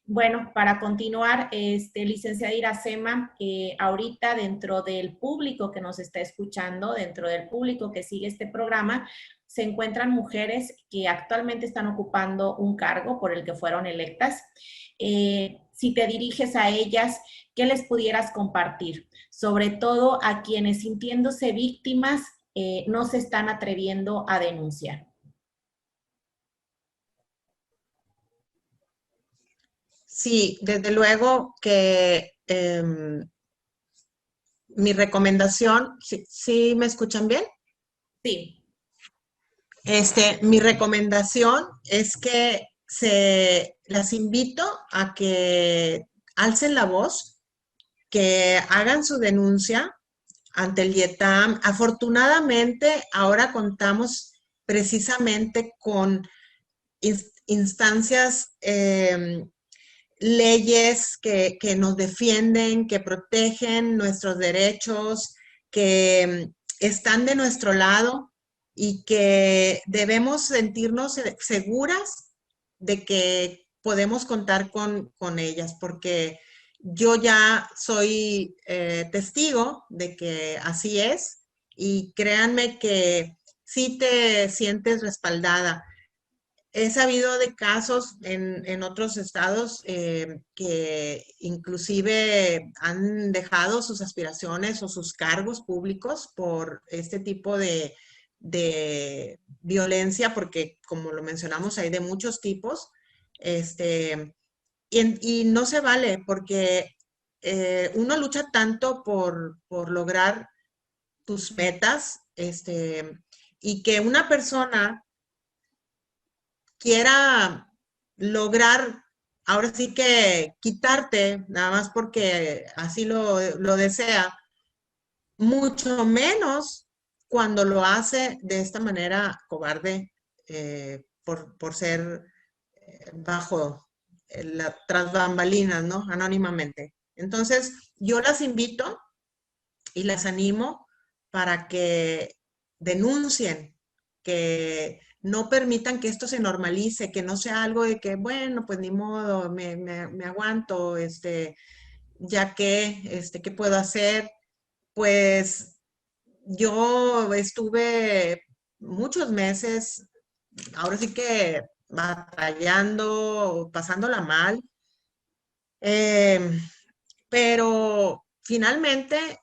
Speaker 1: Bueno, para continuar, licenciada Iracema, ahorita dentro del público que nos está escuchando, dentro del público que sigue este programa, se encuentran mujeres que actualmente están ocupando un cargo por el que fueron electas. Si te diriges a ellas, ¿qué les pudieras compartir? Sobre todo a quienes, sintiéndose víctimas, no se están atreviendo a denunciar.
Speaker 2: Sí, desde luego que mi recomendación, ¿sí me escuchan bien?
Speaker 1: Sí.
Speaker 2: Mi recomendación es que las invito a que alcen la voz, que hagan su denuncia ante el IETAM. Afortunadamente, ahora contamos precisamente con instancias, leyes que nos defienden, que protegen nuestros derechos, que están de nuestro lado y que debemos sentirnos seguras de que podemos contar con ellas, porque yo ya soy testigo de que así es, y créanme que sí te sientes respaldada. He sabido de casos en otros estados que inclusive han dejado sus aspiraciones o sus cargos públicos por este tipo de violencia, porque como lo mencionamos, hay de muchos tipos. Y no se vale, porque uno lucha tanto por lograr tus metas, y que una persona quiera lograr, ahora sí que quitarte, nada más porque así lo desea, mucho menos cuando lo hace de esta manera cobarde, por ser bajo tras bambalinas, ¿no? Anónimamente. Entonces, yo las invito y las animo para que denuncien, que no permitan que esto se normalice, que no sea algo de que, bueno, pues ni modo, me aguanto, ya que, ¿qué puedo hacer? Pues yo estuve muchos meses, ahora sí que batallando, pasándola mal, pero finalmente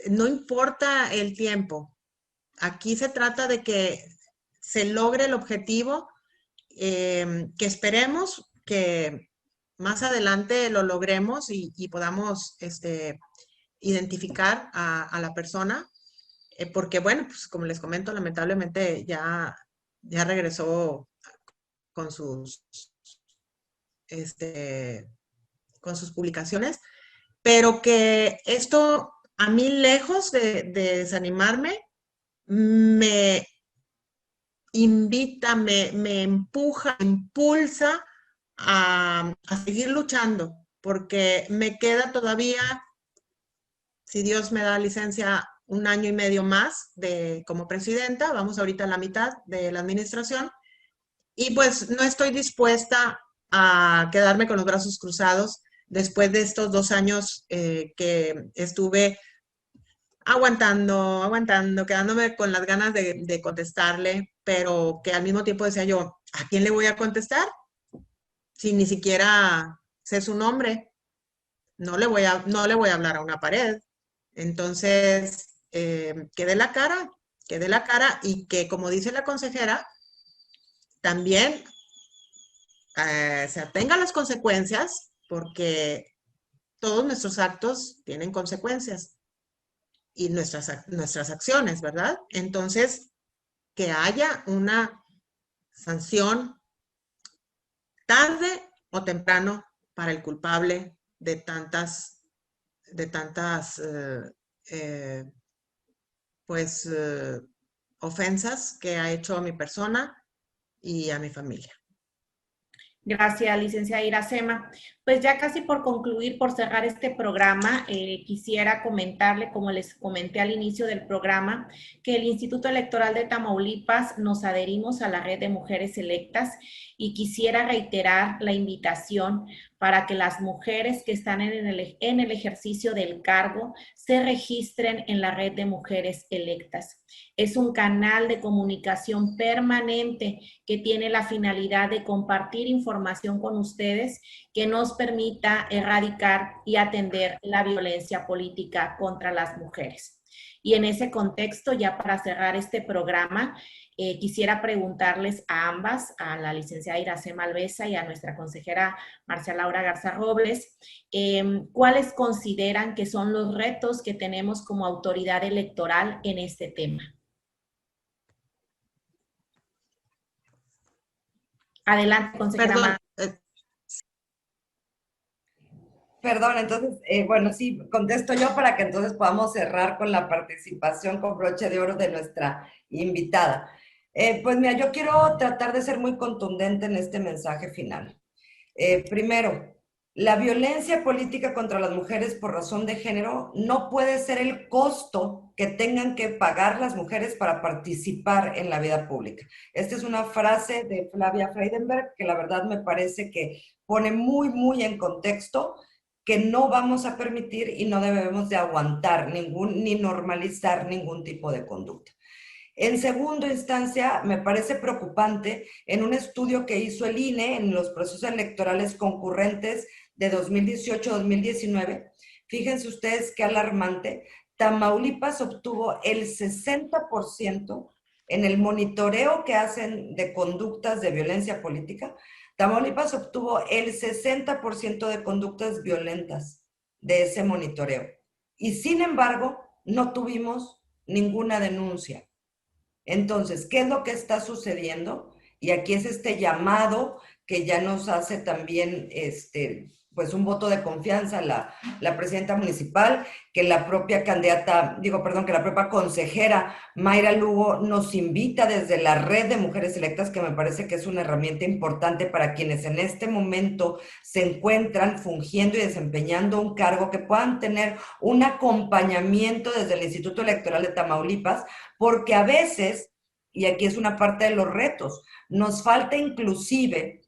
Speaker 2: no importa el tiempo. Aquí se trata de que se logre el objetivo, que esperemos que más adelante lo logremos y podamos identificar a la persona, porque bueno, pues como les comento, lamentablemente ya regresó con sus, con sus publicaciones, pero que esto a mí, lejos de desanimarme, me invita, me empuja, me impulsa a seguir luchando, porque me queda todavía, si Dios me da licencia, 1 año y medio más como presidenta. Vamos ahorita a la mitad de la administración, y pues no estoy dispuesta a quedarme con los brazos cruzados después de estos 2 años que estuve aguantando, quedándome con las ganas de contestarle, pero que al mismo tiempo decía yo, ¿a quién le voy a contestar? Si ni siquiera sé su nombre, no le voy a hablar a una pared. Entonces, quedé la cara que dé la cara y que, como dice la consejera, también se atenga a las consecuencias, porque todos nuestros actos tienen consecuencias y nuestras acciones, ¿verdad? Entonces, que haya una sanción tarde o temprano para el culpable de tantas pues, ofensas que ha hecho a mi persona y a mi familia.
Speaker 1: Gracias, licenciada Iracema. Pues ya casi por concluir, por cerrar este programa, quisiera comentarle, como les comenté al inicio del programa, que el Instituto Electoral de Tamaulipas nos adherimos a la red de mujeres electas y quisiera reiterar la invitación para que las mujeres que están en el ejercicio del cargo se registren en la red de mujeres electas. Es un canal de comunicación permanente que tiene la finalidad de compartir información con ustedes que nos permita erradicar y atender la violencia política contra las mujeres. Y en ese contexto, ya para cerrar este programa, quisiera preguntarles a ambas, a la licenciada Iracema Alvesa y a nuestra consejera Marcia Laura Garza Robles, ¿cuáles consideran que son los retos que tenemos como autoridad electoral en este tema? Adelante, consejera.
Speaker 3: Perdón. Perdón, entonces, bueno, sí, contesto yo para que entonces podamos cerrar con la participación con broche de oro de nuestra invitada. Pues mira, yo quiero tratar de ser muy contundente en este mensaje final. Primero, la violencia política contra las mujeres por razón de género no puede ser el costo que tengan que pagar las mujeres para participar en la vida pública. Esta es una frase de Flavia Freidenberg que la verdad me parece que pone muy en contexto que no vamos a permitir y no debemos de aguantar ni normalizar ningún tipo de conducta. En segunda instancia, me parece preocupante en un estudio que hizo el INE en los procesos electorales concurrentes de 2018-2019. Fíjense ustedes qué alarmante. Tamaulipas obtuvo el 60% en el monitoreo que hacen de conductas de violencia política. Tamaulipas obtuvo el 60% de conductas violentas de ese monitoreo. Y sin embargo, no tuvimos ninguna denuncia. Entonces, ¿qué es lo que está sucediendo? Y aquí es este llamado que ya nos hace también pues un voto de confianza la presidenta municipal, que la propia candidata, que la propia consejera Mayra Lugo nos invita desde la red de mujeres electas, que me parece que es una herramienta importante para quienes en este momento se encuentran fungiendo y desempeñando un cargo, que puedan tener un acompañamiento desde el Instituto Electoral de Tamaulipas, porque a veces, y aquí es una parte de los retos, nos falta inclusive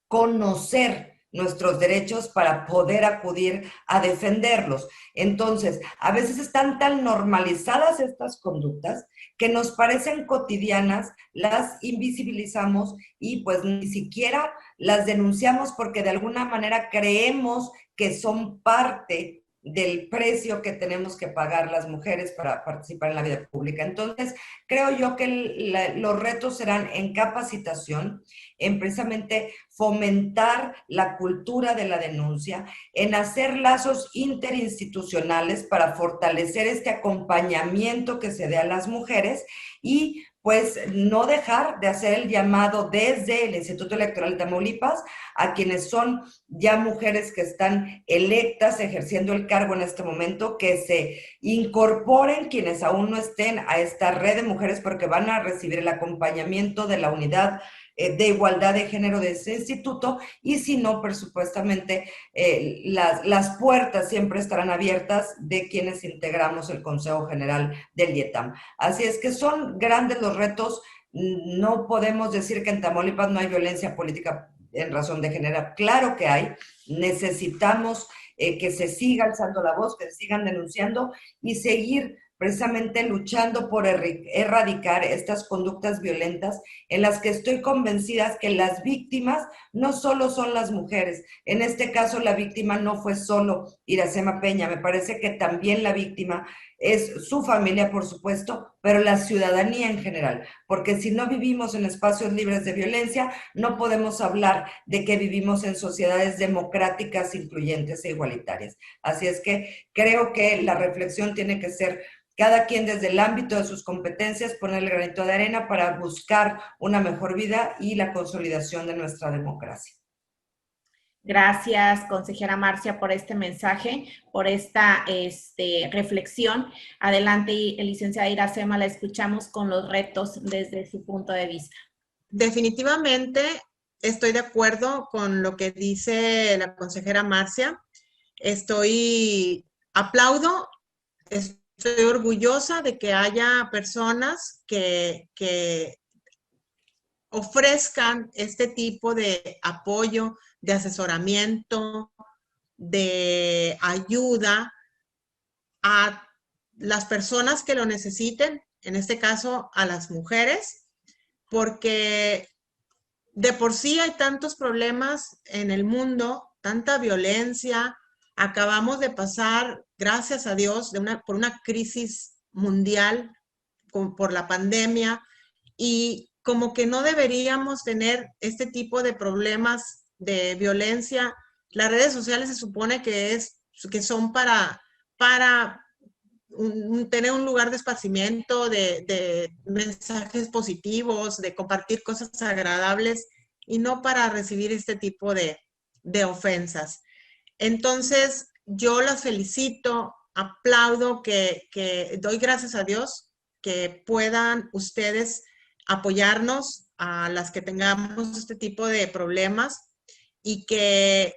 Speaker 3: conocer nuestros derechos para poder acudir a defenderlos. Entonces, a veces están tan normalizadas estas conductas que nos parecen cotidianas, las invisibilizamos y pues ni siquiera las denunciamos porque de alguna manera creemos que son parte del precio que tenemos que pagar las mujeres para participar en la vida pública. Entonces, creo yo que los retos serán en capacitación, en precisamente fomentar la cultura de la denuncia, en hacer lazos interinstitucionales para fortalecer este acompañamiento que se dé a las mujeres y pues no dejar de hacer el llamado desde el Instituto Electoral de Tamaulipas a quienes son ya mujeres que están electas ejerciendo el cargo en este momento, que se incorporen quienes aún no estén a esta red de mujeres porque van a recibir el acompañamiento de la unidad de igualdad de género de ese instituto y si no, presupuestamente las puertas siempre estarán abiertas de quienes integramos el Consejo General del IETAM. Así es que son grandes los retos. No podemos decir que en Tamaulipas no hay violencia política en razón de género. Claro que hay. Necesitamos que se siga alzando la voz, que se sigan denunciando y seguir precisamente luchando por erradicar estas conductas violentas en las que estoy convencida que las víctimas no solo son las mujeres. En este caso, la víctima no fue solo Iracema Peña, me parece que también la víctima es su familia, por supuesto, pero la ciudadanía en general, porque si no vivimos en espacios libres de violencia, no podemos hablar de que vivimos en sociedades democráticas, incluyentes e igualitarias. Así es que creo que la reflexión tiene que ser cada quien desde el ámbito de sus competencias poner el granito de arena para buscar una mejor vida y la consolidación de nuestra democracia.
Speaker 1: Gracias, consejera Marcia, por este mensaje, por esta reflexión. Adelante, licenciada Iracema, la escuchamos con los retos desde su punto de vista.
Speaker 2: Definitivamente estoy de acuerdo con lo que dice la consejera Marcia. Aplaudo, estoy orgullosa de que haya personas que ofrezcan este tipo de apoyo, de asesoramiento, de ayuda a las personas que lo necesiten, en este caso a las mujeres, porque de por sí hay tantos problemas en el mundo, tanta violencia. Acabamos de pasar, gracias a Dios, por una crisis mundial por la pandemia, y como que no deberíamos tener este tipo de problemas de violencia. Las redes sociales se supone que son para tener un lugar de esparcimiento, de mensajes positivos, de compartir cosas agradables, y no para recibir este tipo de ofensas. Entonces, yo las felicito, aplaudo, que doy gracias a Dios que puedan ustedes apoyarnos a las que tengamos este tipo de problemas, y que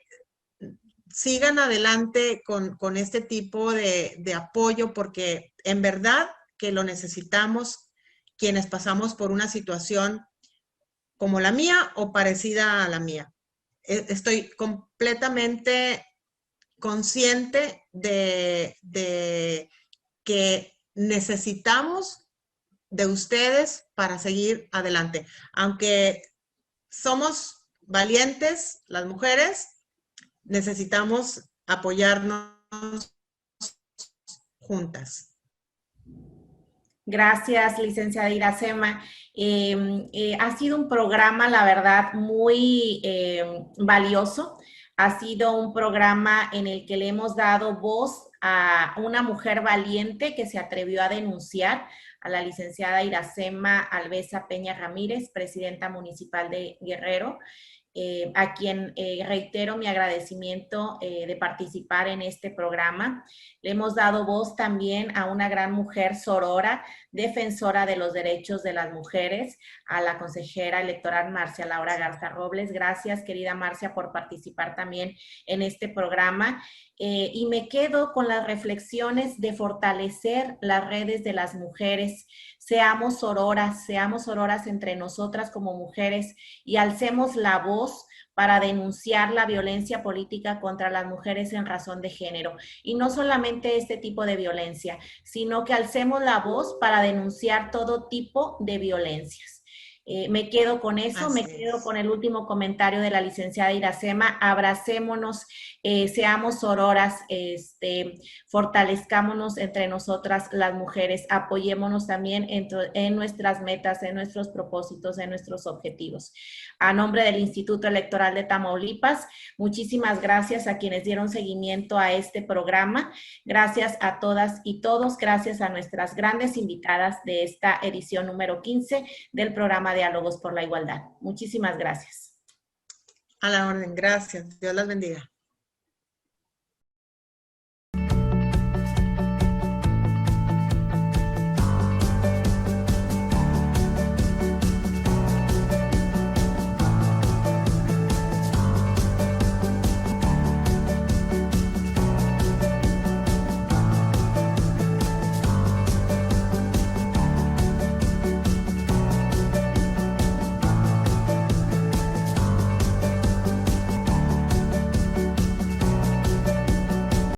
Speaker 2: sigan adelante con este tipo de apoyo, porque en verdad que lo necesitamos quienes pasamos por una situación como la mía o parecida a la mía. Estoy completamente consciente de que necesitamos de ustedes para seguir adelante. Aunque somos valientes las mujeres, necesitamos apoyarnos juntas.
Speaker 1: Gracias, licenciada Iracema. Ha sido un programa, la verdad, muy valioso. Ha sido un programa en el que le hemos dado voz a una mujer valiente que se atrevió a denunciar, a la licenciada Iracema Alvesa Peña Ramírez, presidenta municipal de Guerrero. A quien reitero mi agradecimiento de participar en este programa. Le hemos dado voz también a una gran mujer sorora, defensora de los derechos de las mujeres, a la consejera electoral Marcia Laura Garza Robles. Gracias, querida Marcia, por participar también en este programa. Y me quedo con las reflexiones de fortalecer las redes de las mujeres. Seamos sororas entre nosotras como mujeres y alcemos la voz para denunciar la violencia política contra las mujeres en razón de género. Y no solamente este tipo de violencia, sino que alcemos la voz para denunciar todo tipo de violencias. Me quedo con eso, me quedo con el último comentario de la licenciada Iracema. Abracémonos, seamos sororas, fortalezcámonos entre nosotras las mujeres, apoyémonos también en nuestras metas, en nuestros propósitos, en nuestros objetivos. A nombre del Instituto Electoral de Tamaulipas, muchísimas gracias a quienes dieron seguimiento a este programa. Gracias a todas y todos, gracias a nuestras grandes invitadas de esta edición número 15 del programa Diálogos por la Igualdad. Muchísimas gracias.
Speaker 2: A la orden, gracias. Dios las bendiga.